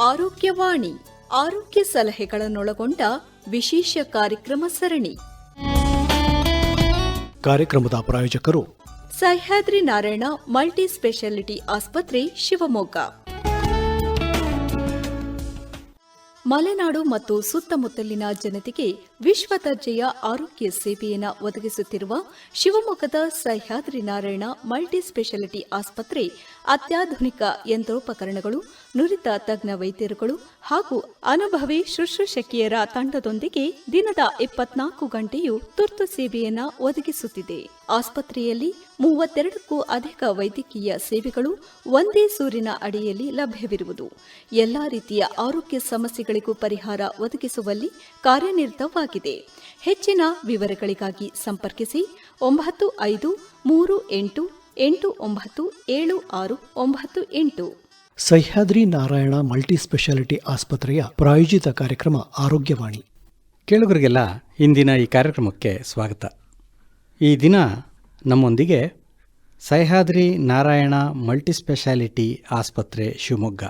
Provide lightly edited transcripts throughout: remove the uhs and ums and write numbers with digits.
ಆರೋಗ್ಯವಾಣಿ ಆರೋಗ್ಯ ಸಲಹೆಗಳನ್ನೊಳಗೊಂಡ ವಿಶೇಷ ಕಾರ್ಯಕ್ರಮ ಸರಣಿ. ಕಾರ್ಯಕ್ರಮದ ಪ್ರಾಯೋಜಕರು ಸಹ್ಯಾದ್ರಿ ನಾರಾಯಣ ಮಲ್ಟಿ ಸ್ಪೆಷಾಲಿಟಿ ಆಸ್ಪತ್ರೆ, ಶಿವಮೊಗ್ಗ. ಮಲೆನಾಡು ಮತ್ತು ಸುತ್ತಮುತ್ತಲಿನ ಜನತೆಗೆ ವಿಶ್ವ ದರ್ಜೆಯ ಆರೋಗ್ಯ ಸೇವೆಯನ್ನು ಒದಗಿಸುತ್ತಿರುವ ಶಿವಮೊಗ್ಗದ ಸಹ್ಯಾದ್ರಿ ನಾರಾಯಣ ಮಲ್ಟಿ ಸ್ಪೆಷಾಲಿಟಿ ಆಸ್ಪತ್ರೆ ಅತ್ಯಾಧುನಿಕ ಯಂತ್ರೋಪಕರಣಗಳು, ನುರಿತ ತಜ್ಞ ವೈದ್ಯರುಗಳು ಹಾಗೂ ಅನುಭವಿ ಶುಶ್ರೂಷಕಿಯರ ತಂಡದೊಂದಿಗೆ ದಿನದ 24 ಗಂಟೆಯೂ ತುರ್ತು ಸೇವೆಯನ್ನು ಒದಗಿಸುತ್ತಿದೆ. ಆಸ್ಪತ್ರೆಯಲ್ಲಿ 32ಕ್ಕೂ ಅಧಿಕ ವೈದ್ಯಕೀಯ ಸೇವೆಗಳು ಒಂದೇ ಸೂರಿನ ಅಡಿಯಲ್ಲಿ ಲಭ್ಯವಿರುವುದು, ಎಲ್ಲಾ ರೀತಿಯ ಆರೋಗ್ಯ ಸಮಸ್ಯೆಗಳಿಗೂ ಪರಿಹಾರ ಒದಗಿಸುವಲ್ಲಿ ಕಾರ್ಯನಿರತವಾಗಿದೆ. ಹೆಚ್ಚಿನ ವಿವರಗಳಿಗಾಗಿ ಸಂಪರ್ಕಿಸಿ 9538897698. ಸಹ್ಯಾದ್ರಿ ನಾರಾಯಣ ಮಲ್ಟಿ ಸ್ಪೆಷಾಲಿಟಿ ಆಸ್ಪತ್ರೆಯ ಪ್ರಾಯೋಜಿತ ಕಾರ್ಯಕ್ರಮ ಆರೋಗ್ಯವಾಣಿ. ಕೇಳುಗರಿಗೆಲ್ಲ ಇಂದಿನ ಈ ಕಾರ್ಯಕ್ರಮಕ್ಕೆ ಸ್ವಾಗತ. ಈ ದಿನ ನಮ್ಮೊಂದಿಗೆ ಸಹ್ಯಾದ್ರಿ ನಾರಾಯಣ ಮಲ್ಟಿ ಸ್ಪೆಷಾಲಿಟಿ ಆಸ್ಪತ್ರೆ ಶಿವಮೊಗ್ಗ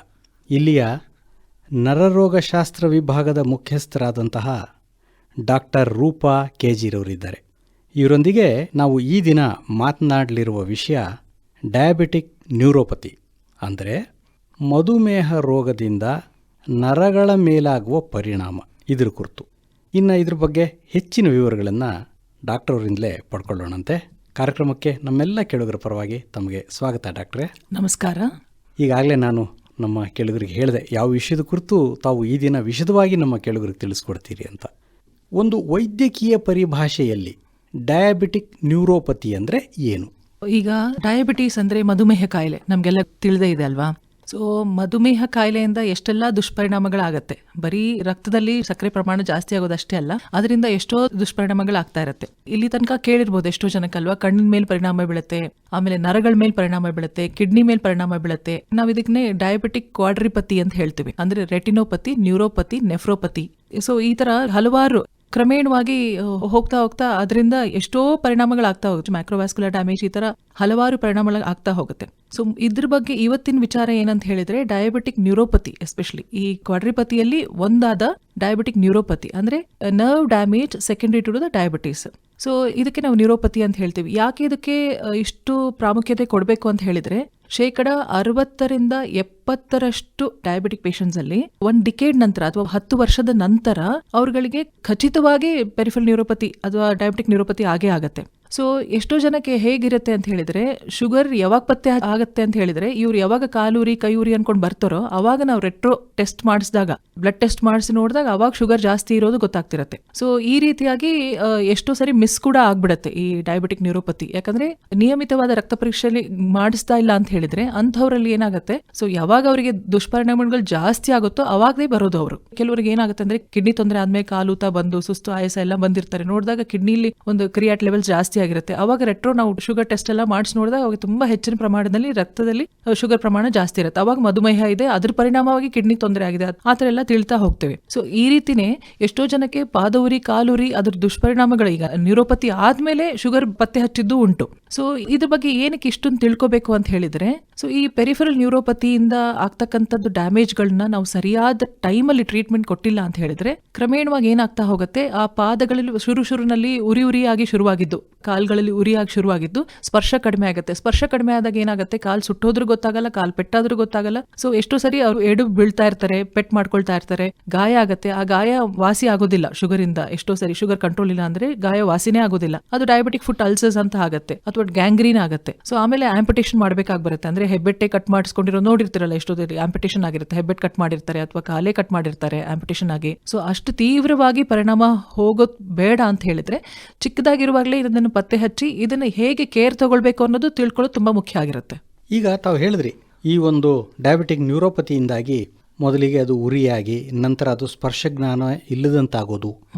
ಇಲ್ಲಿಯ ನರರೋಗಶಾಸ್ತ್ರ ವಿಭಾಗದ ಮುಖ್ಯಸ್ಥರಾದಂತಹ ಡಾಕ್ಟರ್ ರೂಪಾ ಕೆಜಿರವರಿದ್ದಾರೆ. ಇವರೊಂದಿಗೆ ನಾವು ಈ ದಿನ ಮಾತನಾಡಲಿರುವ ವಿಷಯ ಡಯಾಬಿಟಿಕ್ ನ್ಯೂರೋಪತಿ, ಅಂದರೆ ಮಧುಮೇಹ ರೋಗದಿಂದ ನರಗಳ ಮೇಲಾಗುವ ಪರಿಣಾಮ, ಇದರ ಕುರಿತು. ಇನ್ನು ಇದ್ರ ಬಗ್ಗೆ ಹೆಚ್ಚಿನ ವಿವರಗಳನ್ನು ಡಾಕ್ಟರ್ ಅವರಿಂದಲೇ ಪಡ್ಕೊಳ್ಳೋಣಂತೆ. ಕಾರ್ಯಕ್ರಮಕ್ಕೆ ನಮ್ಮೆಲ್ಲ ಕೇಳುಗರ ಪರವಾಗಿ ತಮಗೆ ಸ್ವಾಗತ ಡಾಕ್ಟ್ರೇ. ನಮಸ್ಕಾರ. ಈಗಾಗಲೇ ನಾನು ನಮ್ಮ ಕೇಳುಗರಿಗೆ ಹೇಳಿದೆ ಯಾವ ವಿಷಯದ ಕುರಿತು ತಾವು ಈ ದಿನ ವಿಶದವಾಗಿ ನಮ್ಮ ಕೇಳುಗರಿಗೆ ತಿಳಿಸ್ಕೊಡ್ತೀರಿ ಅಂತ. ಒಂದು ವೈದ್ಯಕೀಯ ಪರಿಭಾಷೆಯಲ್ಲಿ ಡಯಾಬಿಟಿಕ್ ನ್ಯೂರೋಪತಿ ಅಂದರೆ ಏನು? ಈಗ ಡಯಾಬಿಟೀಸ್ ಅಂದರೆ ಮಧುಮೇಹ ಕಾಯಿಲೆ ನಮಗೆಲ್ಲ ತಿಳಿದೇ ಇದೆ ಅಲ್ವಾ. ಸೊ ಮಧುಮೇಹ ಕಾಯಿಲೆಯಿಂದ ಎಷ್ಟೆಲ್ಲ ದುಷ್ಪರಿಣಾಮಗಳಾಗತ್ತೆ. ಬರೀ ರಕ್ತದಲ್ಲಿ ಸಕ್ಕರೆ ಪ್ರಮಾಣ ಜಾಸ್ತಿ ಆಗೋದಷ್ಟೇ ಅಲ್ಲ, ಅದರಿಂದ ಎಷ್ಟೋ ದುಷ್ಪರಿಣಾಮಗಳಾಗ್ತಾ ಇರುತ್ತೆ. ಇಲ್ಲಿ ತನಕ ಕೇಳಿರ್ಬೋದು ಎಷ್ಟೋ ಜನಕ್ಕಲ್ವಾ, ಕಣ್ಣಿನ ಮೇಲೆ ಪರಿಣಾಮ ಬೀಳುತ್ತೆ, ಆಮೇಲೆ ನರಗಳ ಮೇಲೆ ಪರಿಣಾಮ ಬೀಳುತ್ತೆ, ಕಿಡ್ನಿ ಮೇಲೆ ಪರಿಣಾಮ ಬೀಳುತ್ತೆ. ನಾವು ಇದಕ್ಕೆ ಡಯಾಬಿಟಿಕ್ ಕ್ವಾಡ್ರಿಪತಿ ಅಂತ ಹೇಳ್ತೀವಿ, ಅಂದ್ರೆ ರೆಟಿನೋಪತಿ, ನ್ಯೂರೋಪತಿ, ನೆಫ್ರೋಪತಿ. ಸೊ ಈ ತರ ಹಲವಾರು ಕ್ರಮೇಣವಾಗಿ ಹೋಗ್ತಾ ಹೋಗ್ತಾ ಅದರಿಂದ ಎಷ್ಟೋ ಪರಿಣಾಮಗಳಾಗ್ತಾ ಹೋಗುತ್ತೆ. ಮ್ಯಾಕ್ರೋವ್ಯಾಸ್ಕ್ಯುಲರ್ ಡ್ಯಾಮೇಜ್, ಈ ತರ ಹಲವಾರು ಪರಿಣಾಮಗಳು ಆಗ್ತಾ ಹೋಗುತ್ತೆ. ಸೊ ಇದ್ರ ಬಗ್ಗೆ ಇವತ್ತಿನ ವಿಚಾರ ಏನಂತ ಹೇಳಿದ್ರೆ ಡಯಾಬಿಟಿಕ್ ನ್ಯೂರೋಪತಿ, ಎಸ್ಪೆಷಲಿ ಈ ಕ್ವಾಡ್ರಿಪತಿಯಲ್ಲಿ ಒಂದಾದ ಡಯಾಬಿಟಿಕ್ ನ್ಯೂರೋಪತಿ, ಅಂದ್ರೆ nerve damage secondary to the diabetes. So ಇದಕ್ಕೆ ನಾವು ನ್ಯೂರೋಪತಿ ಅಂತ ಹೇಳ್ತೀವಿ. ಯಾಕೆ ಇದಕ್ಕೆ ಇಷ್ಟು ಪ್ರಾಮುಖ್ಯತೆ ಕೊಡಬೇಕು ಅಂತ ಹೇಳಿದ್ರೆ 60% ಡಯಾಬಿಟಿಕ್ ಪೇಷಂಟ್ಸ್ ಅಲ್ಲಿ 1 ಡಿಕೇಡ್ ನಂತರ ಅಥವಾ 10 ವರ್ಷದ ನಂತರ ಅವ್ರಗಳಿಗೆ ಖಚಿತವಾಗಿ ಪೆರಿಫೆರಲ್ ನ್ಯೂರೋಪತಿ ಅಥವಾ ಡಯಾಬಿಟಿಕ್ ನ್ಯೂರೋಪತಿ ಆಗೇ ಆಗತ್ತೆ. ಸೊ ಎಷ್ಟೋ ಜನಕ್ಕೆ ಹೇಗಿರುತ್ತೆ ಅಂತ ಹೇಳಿದ್ರೆ, ಶುಗರ್ ಯಾವಾಗ ಪತ್ತೆ ಆಗತ್ತೆ ಅಂತ ಹೇಳಿದ್ರೆ, ಇವ್ರು ಯಾವಾಗ ಕಾಲೂರಿ ಕೈಯೂರಿ ಅನ್ಕೊಂಡು ಬರ್ತಾರೋ ಅವಾಗ ನಾವು ರೆಟ್ರೋ ಟೆಸ್ಟ್ ಮಾಡಿಸಿದಾಗ, ಬ್ಲಡ್ ಟೆಸ್ಟ್ ಮಾಡಿಸಿ ನೋಡಿದಾಗ ಅವಾಗ ಶುಗರ್ ಜಾಸ್ತಿ ಇರೋದು ಗೊತ್ತಾಗ್ತಿರತ್ತೆ. ಸೊ ಈ ರೀತಿಯಾಗಿ ಎಷ್ಟೋ ಸರಿ ಮಿಸ್ ಕೂಡ ಆಗ್ಬಿಡತ್ತೆ ಈ ಡಯಾಬಿಟಿಕ್ ನ್ಯೂರೋಪತಿ. ಯಾಕಂದ್ರೆ ನಿಯಮಿತವಾದ ರಕ್ತ ಪರೀಕ್ಷೆಯಲ್ಲಿ ಮಾಡಿಸ್ತಾ ಇಲ್ಲ ಅಂತ ಹೇಳಿದ್ರೆ ಅಂಥವ್ರಲ್ಲಿ ಏನಾಗುತ್ತೆ, ಸೊ ಯಾವಾಗ ಅವರಿಗೆ ದುಷ್ಪರಿಣಾಮಗಳು ಜಾಸ್ತಿ ಆಗುತ್ತೋ ಅವಾಗದೇ ಬರೋದು ಅವರು. ಕೆಲವರಿಗೆ ಏನಾಗುತ್ತೆ ಅಂದ್ರೆ ಕಿಡ್ನಿ ತೊಂದರೆ ಆದ್ಮೇಲೆ ಕಾಲೂತ ಬಂದು ಸುಸ್ತು ಆಯಾಸ ಎಲ್ಲ ಬಂದಿರ್ತಾರೆ, ನೋಡಿದಾಗ ಕಿಡ್ನಿಲಿ ಒಂದು ಕ್ರಿಯಾಟ್ ಲೆವೆಲ್ ಜಾಸ್ತಿ ಆಗಿರುತ್ತೆ. ಅವಾಗ ರೆಟ್ರೋ ನಾವು ಶುಗರ್ ಟೆಸ್ಟ್ ಎಲ್ಲ ಮಾಡಿಸಿ ನೋಡಿದಾಗ ಅವಾಗ ತುಂಬಾ ಹೆಚ್ಚಿನ ಪ್ರಮಾಣದಲ್ಲಿ ರಕ್ತದಲ್ಲಿ ಶುಗರ್ ಪ್ರಮಾಣ ಜಾಸ್ತಿ ಇರುತ್ತೆ. ಅವಾಗ ಮಧುಮೇಹ ಇದೆ, ಅದ್ರ ಪರಿಣಾಮವಾಗಿ ಕಿಡ್ನಿ ತೊಂದರೆ ಆಗಿದೆ, ಆತರ ಎಲ್ಲ ತಿಳ್ತಾ ಹೋಗ್ತೇವೆ. ಸೊ ಈ ರೀತಿನೇ ಎಷ್ಟೋ ಜನಕ್ಕೆ ಪಾದೂರಿ ಕಾಲೂರಿ ಅದ್ರ ದುಷ್ಪರಿಣಾಮಗಳು ಈಗ ನ್ಯೂರೋಪತಿ ಆದ್ಮೇಲೆ ಶುಗರ್ ಪತ್ತೆ ಹಚ್ಚಿದ್ದು ಉಂಟು. ಸೊ ಇದ್ರ ಬಗ್ಗೆ ಏನಕ್ಕೆ ಇಷ್ಟೊಂದು ತಿಳ್ಕೋಬೇಕು ಅಂತ ಹೇಳಿದ್ರೆ, ಸೊ ಈ ಪೆರಿಫೆರಲ್ ನ್ಯೂರೋಪತಿಯಿಂದ ಆಗ್ತಕ್ಕಂಥದ್ದು ಡ್ಯಾಮೇಜ್ಗಳನ್ನ ನಾವು ಸರಿಯಾದ ಟೈಮಲ್ಲಿ ಟ್ರೀಟ್ಮೆಂಟ್ ಕೊಟ್ಟಿಲ್ಲ ಅಂತ ಹೇಳಿದ್ರೆ ಕ್ರಮೇಣವಾಗಿ ಏನಾಗ್ತಾ ಹೋಗುತ್ತೆ, ಆ ಪಾದಗಳಲ್ಲಿ ಶುರುನಲ್ಲಿ ಉರಿಯಾಗಿ ಶುರುವಾಗಿದ್ದು, ಕಾಲ್ಗಳಲ್ಲಿ ಉರಿಯಾಗಿ ಶುರುವಾಗಿದ್ದು ಸ್ಪರ್ಶ ಕಡಿಮೆ ಆಗುತ್ತೆ. ಸ್ಪರ್ಶ ಕಡಿಮೆ ಆದಾಗ ಏನಾಗುತ್ತೆ, ಕಾಲ್ ಸುಟ್ಟೋದ್ರೂ ಗೊತ್ತಾಗಲ್ಲ, ಕಾಲ್ ಪೆಟ್ಟಾದ್ರೂ ಗೊತ್ತಾಗಲ್ಲ. ಸೊ ಎಷ್ಟೋ ಸರಿ ಅವರು ಎಡು ಬೀಳ್ತಾ ಇರ್ತಾರೆ, ಪೆಟ್ ಮಾಡ್ಕೊಳ್ತಾ ಇರ್ತಾರೆ, ಗಾಯ ಆಗತ್ತೆ. ಆ ಗಾಯ ವಾಸಿ ಆಗೋದಿಲ್ಲ ಶುಗರ್ ಇಂದ. ಎಷ್ಟೋ ಸರಿ ಶುಗರ್ ಕಂಟ್ರೋಲ್ ಇಲ್ಲ ಅಂದ್ರೆ ಗಾಯ ವಾಸಿನೇ ಆಗೋದಿಲ್ಲ, ಅದು ಡಯಾಬಿಟಿಕ್ ಫುಟ್ ಅಲ್ಸರ್ಸ್ ಅಂತ ಆಗುತ್ತೆ ಅಥವಾ ಗ್ಯಾಂಗ್ರೀನ್ ಆಗುತ್ತೆ. ಸೊ ಆಮೇಲೆ ಆಂಪಿಟೇಷನ್ ಮಾಡ್ಬೇಕಾಗಿ ಬರುತ್ತೆ. ಅಂದ್ರೆ ಹೆಬ್ಬೆಟ್ಟೆ ಕಟ್ ಮಾಡಿಸ್ಕೊಂಡಿರೋ ನೋಡಿರ್ತಿರಲ್ಲ, ಎಷ್ಟೋ ಆಂಪಿಟೇಷನ್ ಆಗಿರುತ್ತೆ, ಹೆಬ್ಬೆಟ್ ಕಟ್ ಮಾಡಿರ್ತಾರೆ ಅಥವಾ ಕಾಲೇ ಕಟ್ ಮಾಡಿರ್ತಾರೆ ಆಂಪಿಟೇಷನ್ ಆಗಿ. ಸೊ ಅಷ್ಟು ತೀವ್ರವಾಗಿ ಪರಿಣಾಮ ಹೋಗೋದ್ ಬೇಡ ಅಂತ ಹೇಳಿದ್ರೆ ಚಿಕ್ಕದಾಗಿರುವಾಗಲೇ ಇದನ್ನು ಪತ್ತೆ ಹಚ್ಚಿ ಇದನ್ನ ಹೇಗೆ ಕೇರ್ ತಗೊಳ್ಬೇಕು ಅನ್ನೋದು ತಿಳ್ಕೊಳ್ಳೋದು ತುಂಬಾ ಮುಖ್ಯ ಆಗಿರುತ್ತೆ. ಈಗ ತಾವು ಹೇಳಿದ್ರಿ, ಈ ಒಂದು ಡಯಾಬಿಟಿಕ್ ನ್ಯೂರೋಪತಿಯಿಂದಾಗಿ ಮೊದಲಿಗೆ ಅದು ಉರಿಯಾಗಿ, ನಂತರ ಅದು ಸ್ಪರ್ಶ ಜ್ಞಾನ ಇಲ್ಲದಂತಾಗೋದು,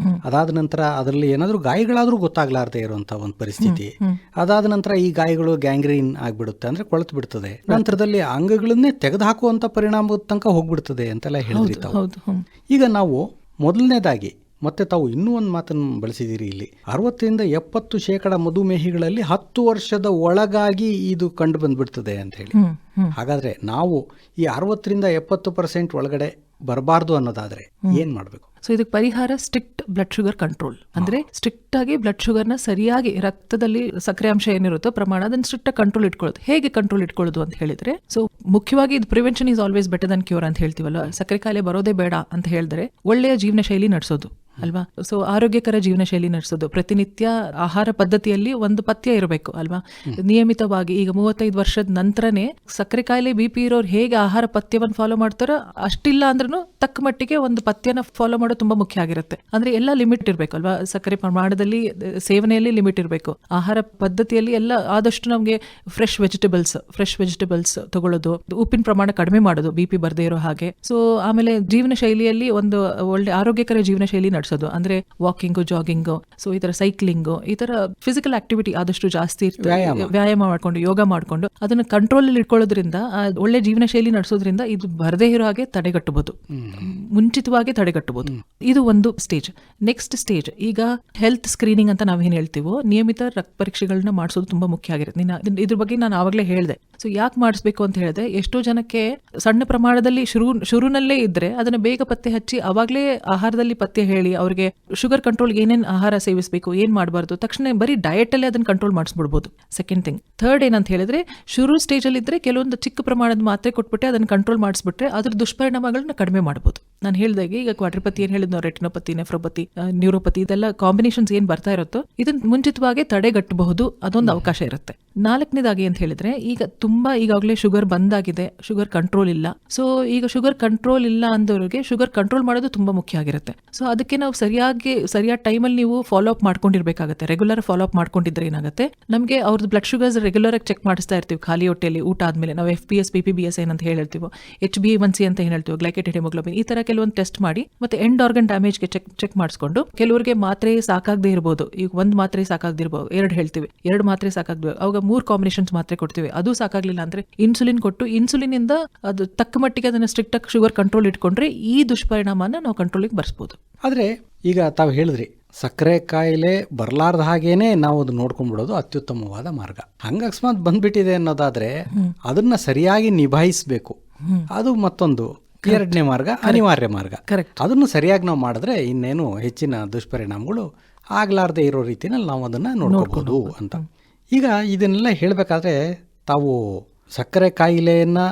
ಅದಾದ ನಂತರ ಅದರಲ್ಲಿ ಏನಾದರೂ ಗಾಯಗಳಾದ್ರೂ ಗೊತ್ತಾಗ್ಲಾರ್ದೆ ಇರುವಂತಹ ಒಂದು ಪರಿಸ್ಥಿತಿ, ಅದಾದ ನಂತರ ಈ ಗಾಯಗಳು ಗ್ಯಾಂಗ್ರೀನ್ ಆಗ್ಬಿಡುತ್ತೆ, ಅಂದ್ರೆ ಕೊಳೆತು ಬಿಡ್ತದೆ, ನಂತರದಲ್ಲಿ ಅಂಗಗಳನ್ನೇ ತೆಗೆದುಹಾಕುವಂತ ಪರಿಣಾಮದ ತನಕ ಹೋಗ್ಬಿಡ್ತದೆ ಅಂತೆಲ್ಲ ಹೇಳಿದ್ರಿ ತಾವು. ಈಗ ನಾವು ಮೊದಲನೇದಾಗಿ ಮತ್ತೆ ತಾವು ಇನ್ನೂ ಒಂದು ಮಾತನ್ನು ಬಳಸಿದ್ದೀರಿ ಇಲ್ಲಿ, 60-70% ಮಧುಮೇಹಿಗಳಲ್ಲಿ 10 ವರ್ಷದ ಒಳಗಾಗಿ ಇದು ಕಂಡು ಬಂದ್ಬಿಡ್ತದೆ ಅಂತ ಹೇಳಿ. ಹಾಗಾದ್ರೆ ನಾವು ಈ 60-70% ಒಳಗಡೆ ಬರಬಾರ್ದು ಅನ್ನೋದಾದ್ರೆ ಏನ್ ಮಾಡಬೇಕು? ಸೊ ಇದಕ್ಕೆ ಪರಿಹಾರ ಸ್ಟ್ರಿಕ್ಟ್ ಬ್ಲಡ್ ಶುಗರ್ ಕಂಟ್ರೋಲ್. ಅಂದ್ರೆ ಸ್ಟ್ರಿಕ್ಟ್ ಆಗಿ ಬ್ಲಡ್ ಶುಗರ್ನ ಸರಿಯಾಗಿ ರಕ್ತದಲ್ಲಿ ಸಕ್ಕರೆ ಅಂಶ ಏನಿರುತ್ತೋ ಪ್ರಮಾಣ ಅದನ್ನ ಸ್ಟ್ರಿಕ್ಟ್ ಆಗಿ ಕಂಟ್ರೋಲ್ ಇಟ್ಕೊಳ್ಳೋದು. ಹೇಗೆ ಕಂಟ್ರೋಲ್ ಇಟ್ಕೊಳ್ಳೋದು ಅಂತ ಹೇಳಿದ್ರೆ, ಸೊ ಮುಖ್ಯವಾಗಿ ಇದು prevention is always better than cure ಅಂತ ಹೇಳ್ತೀವಲ್ಲ. ಸಕ್ಕರೆ ಕಾಯಿಲೆ ಬರೋದೇ ಬೇಡ ಅಂತ ಹೇಳಿದ್ರೆ ಒಳ್ಳೆಯ ಜೀವನ ಶೈಲಿ ನಡೆಸೋದು ಅಲ್ವಾ. ಸೊ ಆರೋಗ್ಯಕರ ಜೀವನ ಶೈಲಿ ನಡೆಸೋದು, ಪ್ರತಿನಿತ್ಯ ಆಹಾರ ಪದ್ಧತಿಯಲ್ಲಿ ಒಂದು ಪಥ್ಯ ಇರಬೇಕು ಅಲ್ವಾ. ನಿಯಮಿತವಾಗಿ ಈಗ 35 ವರ್ಷದ ನಂತರನೇ ಸಕ್ಕರೆ ಕಾಯಿಲೆ BP ಇರೋರು ಹೇಗೆ ಆಹಾರ ಪಥ್ಯವನ್ನು ಫಾಲೋ ಮಾಡ್ತಾರೋ ಅಷ್ಟಿಲ್ಲ ಅಂದ್ರೂ ತಕ್ಕ ಮಟ್ಟಿಗೆ ಒಂದು ಪಥ್ಯನ ಫಾಲೋ ಮಾಡೋದು ತುಂಬಾ ಮುಖ್ಯ ಆಗಿರುತ್ತೆ. ಅಂದ್ರೆ ಎಲ್ಲ ಲಿಮಿಟ್ ಇರಬೇಕು ಅಲ್ವಾ. ಸಕ್ಕರೆ ಪ್ರಮಾಣದಲ್ಲಿ ಸೇವನೆಯಲ್ಲಿ ಲಿಮಿಟ್ ಇರಬೇಕು. ಆಹಾರ ಪದ್ಧತಿಯಲ್ಲಿ ಎಲ್ಲ ಆದಷ್ಟು ನಮಗೆ ಫ್ರೆಶ್ ವೆಜಿಟೇಬಲ್ಸ್ ತಗೊಳ್ಳೋದು, ಉಪ್ಪಿನ ಪ್ರಮಾಣ ಕಡಿಮೆ ಮಾಡೋದು BP ಬರ್ದೇ ಇರೋ ಹಾಗೆ. ಸೊ ಆಮೇಲೆ ಜೀವನ ಶೈಲಿಯಲ್ಲಿ ಒಂದು ಒಳ್ಳೆ ಆರೋಗ್ಯಕರ ಜೀವನ ಶೈಲಿ ನಡೆಸೋದು, ಅಂದ್ರೆ ವಾಕಿಂಗು, ಜಾಗಿಂಗು, ಸೊ ಈ ತರ ಸೈಕ್ಲಿಂಗು, ಈ ತರ ಫಿಸಿಕಲ್ ಆಕ್ಟಿವಿಟಿ ಆದಷ್ಟು ಜಾಸ್ತಿ ಇರ್ತದೆ. ವ್ಯಾಯಾಮ ಮಾಡ್ಕೊಂಡು, ಯೋಗ ಮಾಡ್ಕೊಂಡು ಅದನ್ನ ಕಂಟ್ರೋಲ್ ಅಲ್ಲಿ ಇಟ್ಕೊಳ್ಳೋದ್ರಿಂದ, ಒಳ್ಳೆ ಜೀವನ ಶೈಲಿ ನಡೆಸೋದ್ರಿಂದ ಇದು ಬರದೇ ಇರೋ ಹಾಗೆ ತಡೆಗಟ್ಟಬಹುದು, ಮುಂಚಿತವಾಗಿ ತಡೆಗಟ್ಟಬಹುದು. ಇದು ಒಂದು ಸ್ಟೇಜ್. ನೆಕ್ಸ್ಟ್ ಸ್ಟೇಜ್ ಈಗ ಹೆಲ್ತ್ ಸ್ಕ್ರೀನಿಂಗ್ ಅಂತ ನಾವೇನ್ ಹೇಳ್ತೀವೋ, ನಿಯಮಿತ ರಕ್ತ ಪರೀಕ್ಷೆಗಳನ್ನ ಮಾಡಿಸೋದು ತುಂಬಾ ಮುಖ್ಯ ಆಗಿರುತ್ತೆ. ಇದ್ರ ಬಗ್ಗೆ ನಾನು ಆವಾಗಲೇ ಹೇಳಿದೆ. ಸೊ ಯಾಕೆ ಮಾಡಿಸ್ಬೇಕು ಅಂತ ಹೇಳಿದ್ರೆ, ಎಷ್ಟೋ ಜನಕ್ಕೆ ಸಣ್ಣ ಪ್ರಮಾಣದಲ್ಲಿ ಶುರುನಲ್ಲೇ ಇದ್ರೆ ಅದನ್ನ ಬೇಗ ಪತ್ತೆ ಹಚ್ಚಿ ಅವಾಗಲೇ ಆಹಾರದಲ್ಲಿ ಪತ್ತೆ ಹೇಳಿ ಅವ್ರಿಗೆ ಶುಗರ್ ಕಂಟ್ರೋಲ್ ಏನೇನ್ ಆಹಾರ ಸೇವಿಸಬೇಕು, ಏನ್ ಮಾಡಬಾರ್ದು, ತಕ್ಷಣ ಬರೀ ಡಯಟ್ ಅಲ್ಲೇ ಅದನ್ನ ಕಂಟ್ರೋಲ್ ಮಾಡಿಸ್ಬಿಡ್ಬೋದು. Second thing. ಥರ್ಡ್ ಏನಂತ ಹೇಳಿದ್ರೆ, ಶುರು ಸ್ಟೇಜ್ ಅಲ್ಲಿ ಇದ್ರೆ ಕೆಲವೊಂದು ಚಿಕ್ಕ ಪ್ರಮಾಣದ ಮಾತ್ರೆ ಕೊಟ್ಬಿಟ್ಟೆ ಅದನ್ನ ಕಂಟ್ರೋಲ್ ಮಾಡಿಸ್ಬಿಟ್ರೆ ಅದ್ರ ದುಷ್ಪರಿಣಾಮಗಳನ್ನ ಕಡಿಮೆ ಮಾಡಬಹುದು. ನಾನು ಹೇಳಿದಾಗೆ ಈಗ ಕ್ವಾಡ್ರಿಪತಿ ಏನ್ ಹೇಳಿದ್ನೋ, ರೆಟಿನೋಪತಿ, ನೆಫ್ರೋಪತಿ, ನ್ಯೂರೋಪತಿ, ಇದೆಲ್ಲ ಕಾಂಬಿನೇಷನ್ಸ್ ಏನ್ ಬರ್ತಾ ಇರುತ್ತೋ ಇದನ್ನ ಮುಂಚಿತವಾಗಿ ತಡೆಗಟ್ಟಬಹುದು. ಅದೊಂದು ಅವಕಾಶ ಇರುತ್ತೆ. ನಾಲ್ಕನೇದಾಗಿ ಅಂತ ಹೇಳಿದ್ರೆ, ಈಗ ತುಂಬಾ ಈಗಾಗಲೇ ಶುಗರ್ ಬಂದಾಗಿದೆ, ಶುಗರ್ ಕಂಟ್ರೋಲ್ ಇಲ್ಲ. ಸೊ ಈಗ ಶುಗರ್ ಕಂಟ್ರೋಲ್ ಇಲ್ಲ ಅಂದವರಿಗೆ ಶುಗರ್ ಕಂಟ್ರೋಲ್ ಮಾಡೋದು ತುಂಬಾ ಮುಖ್ಯ ಆಗಿರುತ್ತೆ. ಸೊ ಅದಕ್ಕೆ ನಾವು ಸರಿಯಾದ ಟೈಮಲ್ಲಿ ನೀವು ಫಾಲೋ ಅಪ್ ಮಾಡ್ಕೊಂಡಿರ್ಬೇಕಾಗುತ್ತೆ. ರೆಗ್ಯುಲರ್ ಫಾಲೋ ಅಪ್ ಮಾಡ್ಕೊಂಡಿದ್ರೆ ಏನಾಗುತ್ತೆ, ನಮಗೆ ಅವ್ರದ್ದು ಬ್ಲಡ್ ಶುಗರ್ಸ್ ರೆಗ್ಯುಲರ್ ಆಗಿ ಚೆಕ್ ಮಾಡಿಸ್ತಾ ಇರ್ತೀವಿ ಖಾಲಿ ಹೊಟ್ಟೆಯಲ್ಲಿ ಊಟ ಆದ್ಮೇಲೆ. ನಾವು FPS, PPBS ಏನಂತ ಹೇಳ್ತೀವೋ, HbA1c ಅಂತ ಏನ್ ಹೇಳ್ತೀವಿ, ಗ್ಲೈಕೇಟೆಡ್ ಹೆಮೋಗ್ಲೋಬಿನ್, ಈ ತರ ಕೆಲವೊಂದು ಟೆಸ್ಟ್ ಮಾಡಿ ಮತ್ತೆ ಎಂಡ್ ಆರ್ಗನ್ ಡ್ಯಾಮೇಜ್ಗೆ ಚೆಕ್ ಮಾಡಿಸ್ಕೊಂಡು, ಕೆಲವರಿಗೆ ಮಾತ್ರೆ ಸಾಕಾಗದೇ ಇರಬಹುದು. ಈಗ ಒಂದು ಮಾತ್ರೆ ಸಾಕಾಗದೇ ಇರಬಹುದು, 2 ಹೇಳ್ತೀವಿ, 2 ಮಾತ್ರೆ ಸಾಕಾಗಬೇಕು, ಅವಾಗ 3 ಕಾಂಬಿನೇಷನ್ಸ್ ಮಾತ್ರೆ ಕೊಡ್ತೀವಿ. ಅದು ಸಾಕಾಗ್ಲಿಲ್ಲ ಅಂದ್ರೆ ಇನ್ಸುಲಿನ್ ಕೊಟ್ಟು, ಇನ್ಸುಲಿನ್ ಇಂದ ಅದು ತಕ್ಕ ಮಟ್ಟಿಗೆ ಅದನ್ನ ಸ್ಟ್ರಿಕ್ಟ್ ಆಗಿ ಶುಗರ್ ಕಂಟ್ರೋಲ್ ಇಟ್ಕೊಂಡ್ರೆ ಈ ದುಷ್ಪರಿಣಾಮನ ನಾವು ಕಂಟ್ರೋಲಿಗೆ ಬರ್ಸ್ಬೋದು. ಆದರೆ ಈಗ ತಾವು ಹೇಳಿದ್ರಿ, ಸಕ್ಕರೆ ಕಾಯಿಲೆ ಬರಲಾರ್ದ ಹಾಗೇನೆ ನಾವು ಅದು ನೋಡ್ಕೊಂಡ್ಬಿಡೋದು ಅತ್ಯುತ್ತಮವಾದ ಮಾರ್ಗ. ಹಂಗ ಅಕಸ್ಮಾತ್ ಬಂದ್ಬಿಟ್ಟಿದೆ ಅನ್ನೋದಾದ್ರೆ ಅದನ್ನ ಸರಿಯಾಗಿ ನಿಭಾಯಿಸಬೇಕು. ಅದು ಮತ್ತೊಂದು ಎರಡನೇ ಮಾರ್ಗ, ಅನಿವಾರ್ಯ ಮಾರ್ಗ. ಅದನ್ನು ಸರಿಯಾಗಿ ನಾವು ಮಾಡಿದ್ರೆ ಇನ್ನೇನು ಹೆಚ್ಚಿನ ದುಷ್ಪರಿಣಾಮಗಳು ಆಗ್ಲಾರ್ದೆ ಇರೋ ರೀತಿನಲ್ಲಿ ನಾವು ಅದನ್ನ ನೋಡ್ಕೋಬಹುದು ಅಂತ. ಈಗ ಇದನ್ನೆಲ್ಲ ಹೇಳಬೇಕಾದ್ರೆ ತಾವು ಸಕ್ಕರೆ ಕಾಯಿಲೆಯನ್ನು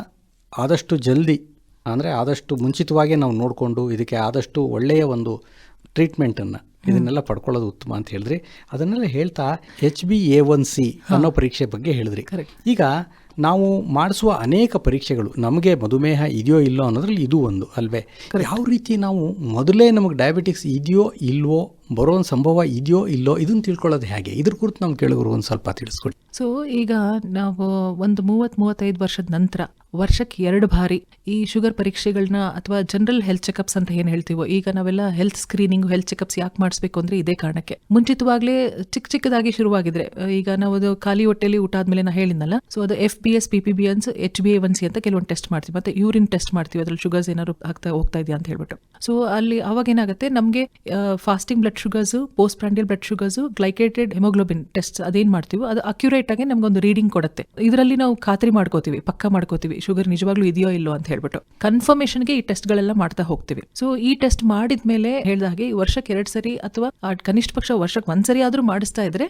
ಆದಷ್ಟು ಜಲ್ದಿ, ಅಂದರೆ ಆದಷ್ಟು ಮುಂಚಿತವಾಗಿ ನಾವು ನೋಡಿಕೊಂಡು ಇದಕ್ಕೆ ಆದಷ್ಟು ಒಳ್ಳೆಯ ಒಂದು ಟ್ರೀಟ್ಮೆಂಟನ್ನು ಇದನ್ನೆಲ್ಲ ಪಡ್ಕೊಳ್ಳೋದು ಉತ್ತಮ ಅಂತ ಹೇಳಿದ್ರಿ. ಅದನ್ನೆಲ್ಲ ಹೇಳ್ತಾ HbA1c ಅನ್ನೋ ಪರೀಕ್ಷೆ ಬಗ್ಗೆ ಹೇಳಿದ್ರಿ. ಈಗ ನಾವು ಮಾಡಿಸುವ ಅನೇಕ ಪರೀಕ್ಷೆಗಳು ನಮಗೆ ಮಧುಮೇಹ ಇದೆಯೋ ಇಲ್ಲೋ ಅನ್ನೋದ್ರಲ್ಲಿ ಇದು ಒಂದು ಅಲ್ವೇ? ಯಾವ ರೀತಿ ನಾವು ಮೊದಲೇ ನಮಗೆ ಡಯಾಬಿಟಿಕ್ಸ್ ಇದೆಯೋ ಇಲ್ವೋ, ಬರೋ ಒಂದು ಸಂಭವ ಇದೆಯೋ ಇಲ್ಲೋ, ಇದನ್ನು ತಿಳ್ಕೊಳ್ಳೋದು ಹೇಗೆ? ಇದ್ರ ಕುರಿತು ನಮ್ಮ ಕೇಳಿದ್ರು ಒಂದು ಸ್ವಲ್ಪ ತಿಳಿಸ್ಕೊಡಿ. ಸೊ ಈಗ ನಾವು ಒಂದು 30-35 ವರ್ಷದ ನಂತರ ವರ್ಷಕ್ಕೆ 2 ಬಾರಿ ಈ ಶುಗರ್ ಪರೀಕ್ಷೆಗಳನ್ನ ಅಥವಾ ಜನರಲ್ ಹೆಲ್ತ್ ಚೆಕಪ್ಸ್ ಅಂತ ಏನ್ ಹೇಳ್ತೀವೋ, ಈಗ ನಾವೆಲ್ಲ ಹೆಲ್ತ್ ಸ್ಕ್ರೀನಿಂಗ್, ಹೆಲ್ತ್ ಚೆಕಪ್ಸ್ ಯಾಕೆ ಮಾಡಿಸ್ಬೇಕು ಅಂದ್ರೆ ಇದೇ ಕಾರಣಕ್ಕೆ. ಮುಂಚಿತವಾಗ್ಲೇ ಚಿಕ್ಕದಾಗಿ ಶುರುವಾಗಿದ್ರೆ, ಈಗ ನಾವು ಅದು ಖಾಲಿ ಹೊಟ್ಟೆಲಿ ಊಟ ಆದ್ಮೇಲೆ ನಾ ಹೇಳಿದ್ನಲ್ಲ, ಸೊ ಅದು FPS, PPBS, HbA1c ಅಂತ ಕೆಲವೊಂದು ಟೆಸ್ಟ್ ಮಾಡ್ತೀವಿ, ಮತ್ತೆ ಯೂರಿನ್ ಟೆಸ್ಟ್ ಮಾಡ್ತೀವಿ, ಅದ್ರಲ್ಲಿ ಶುಗರ್ಸ್ ಏನಾದ್ರು ಹೋಗ್ತಾ ಇದೆಯಾ ಅಂತ ಹೇಳ್ಬಿಟ್ಟು. ಸೊ ಅಲ್ಲಿ ಅವಾಗ ಏನಾಗುತ್ತೆ, ನಮಗೆ fasting blood sugars, post prandial blood sugars, glycated haemoglobin test ಅದೇನ್ ಮಾಡ್ತೀವಿ ಅದು ಅಕ್ಯುರೇಟ್ ಆಗಿ ನಮ್ಗೊಂದು ರೀಡಿಂಗ್ ಕೊಡುತ್ತೆ. ಇದರಲ್ಲಿ ನಾವು ಖಾತ್ರಿ ಮಾಡ್ಕೋತೀವಿ, ಪಕ್ಕ ಮಾಡ್ಕೋತೀವಿ ಶುಗರ್ ನಿಜವಾಗ್ಲೂ ಇದೆಯೋ ಇಲ್ಲೋ ಅಂತ ಹೇಳ್ಬಿಟ್ಟು. ಕನ್ಫರ್ಮೇಶನ್ಗೆ ಈ ಟೆಸ್ಟ್ಗಳೆಲ್ಲ ಮಾಡ್ತಾ ಹೋಗ್ತೀವಿ. ಸೊ ಈ ಟೆಸ್ಟ್ ಮಾಡಿದ್ಮೇಲೆ ಹೇಳಿದ ಹಾಗೆ ವರ್ಷಕ್ಕೆ 2 ಸರಿ ಅಥವಾ ಕನಿಷ್ಠ ಪಕ್ಷ ವರ್ಷಕ್ಕೆ 1 ಸರಿ ಆದ್ರೂ ಮಾಡಿಸ್ತಾ ಇದ್ರೆ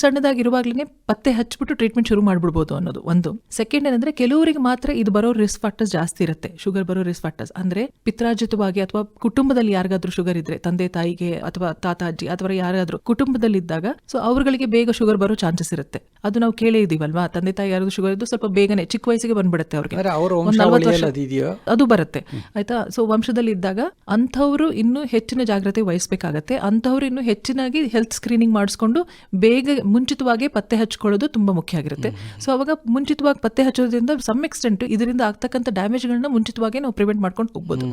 ಸಣ್ಣದಾಗಿರುವಾಗ್ಲೇ ಪತ್ತೆ ಹಚ್ಬಿಟ್ಟು ಟ್ರೀಟ್ಮೆಂಟ್ ಶುರು ಮಾಡ್ಬಿಡ್ಬೋದು ಅನ್ನೋದು ಒಂದು. ಸೆಕೆಂಡ್ ಏನಂದ್ರೆ, ಕೆಲವರಿಗೆ ಮಾತ್ರ ಇದು ಬರೋ ರಿಸ್ಕ್ ಫ್ಯಾಕ್ಟರ್ಸ್ ಜಾಸ್ತಿ ಇರುತ್ತೆ. ಶುಗರ್ ಬರೋ ರಿಸ್ಕ್ ಫ್ಯಾಕ್ಟರ್ಸ್ ಅಂದ್ರೆ ಪಿತ್ರಾರ್ಜಿತವಾಗಿ ಅಥವಾ ಕುಟುಂಬದಲ್ಲಿ ಯಾರಿಗಾದ್ರೂ ಶುಗರ್ ಇದ್ರೆ, ತಂದೆ ತಾಯಿಗೆ ಅಥವಾ ತಾತ ಅಜ್ಜಿ ಅಥವಾ ಯಾರಾದ್ರೂ ಕುಟುಂಬದಲ್ಲಿ ಇದ್ದಾಗ, ಸೊ ಅವ್ರಗಳಿಗೆ ಬೇಗ ಶುಗರ್ ಬರೋ ಚಾನ್ಸಸ್ ಇರುತ್ತೆ. ಅದು ನಾವು ಕೇಳೇ ಇದೀವಲ್ವಾ, ತಂದೆ ತಾಯಿ ಯಾರಾದ್ರೂ ಶುಗರ್ ಇದ್ದು ಸ್ವಲ್ಪ ಬೇಗನೆ ಚಿಕ್ಕ ವಯಸ್ಸಿಗೆ ಬಂದ್ಬಿಡುತ್ತೆ ಅವ್ರಿಗೆ, 40 ವರ್ಷ ಅದು ಬರುತ್ತೆ ಆಯ್ತಾ. ಸೊ ವಂಶದಲ್ಲಿ ಇದ್ದಾಗ ಅಂಥವ್ರು ಇನ್ನೂ ಹೆಚ್ಚಿನ ಜಾಗ್ರತೆ ವಹಿಸಬೇಕಾಗತ್ತೆ. ಅಂಥವ್ರು ಇನ್ನೂ ಹೆಚ್ಚಿನಾಗಿ ಹೆಲ್ತ್ ಸ್ಕ್ರೀನಿಂಗ್ ಮಾಡಿಸ್ಕೊಂಡು ಬೇಗ ಮುಂಚಿತವಾಗಿ ಪತ್ತೆ ಹಚ್ಕೊಳ್ಳೋದು ತುಂಬಾ ಮುಖ್ಯ ಆಗಿರುತ್ತೆ. ಸೊ ಅವಾಗ ಮುಂಚಿತವಾಗಿ ಪತ್ತೆ ಹಚ್ಚೋದ್ರಿಂದ ಸಮ್ ಎಕ್ಸ್ಟೆಂಟ್ ಇದರಿಂದ ಆಗ್ತಕ್ಕಂಥ ಡ್ಯಾಮೇಜ್ಗಳನ್ನ ಮುಂಚಿತವಾಗಿ ನಾವು ಪ್ರಿವೆಂಟ್ ಮಾಡ್ಕೊಂಡು ಹೋಗ್ಬೋದು.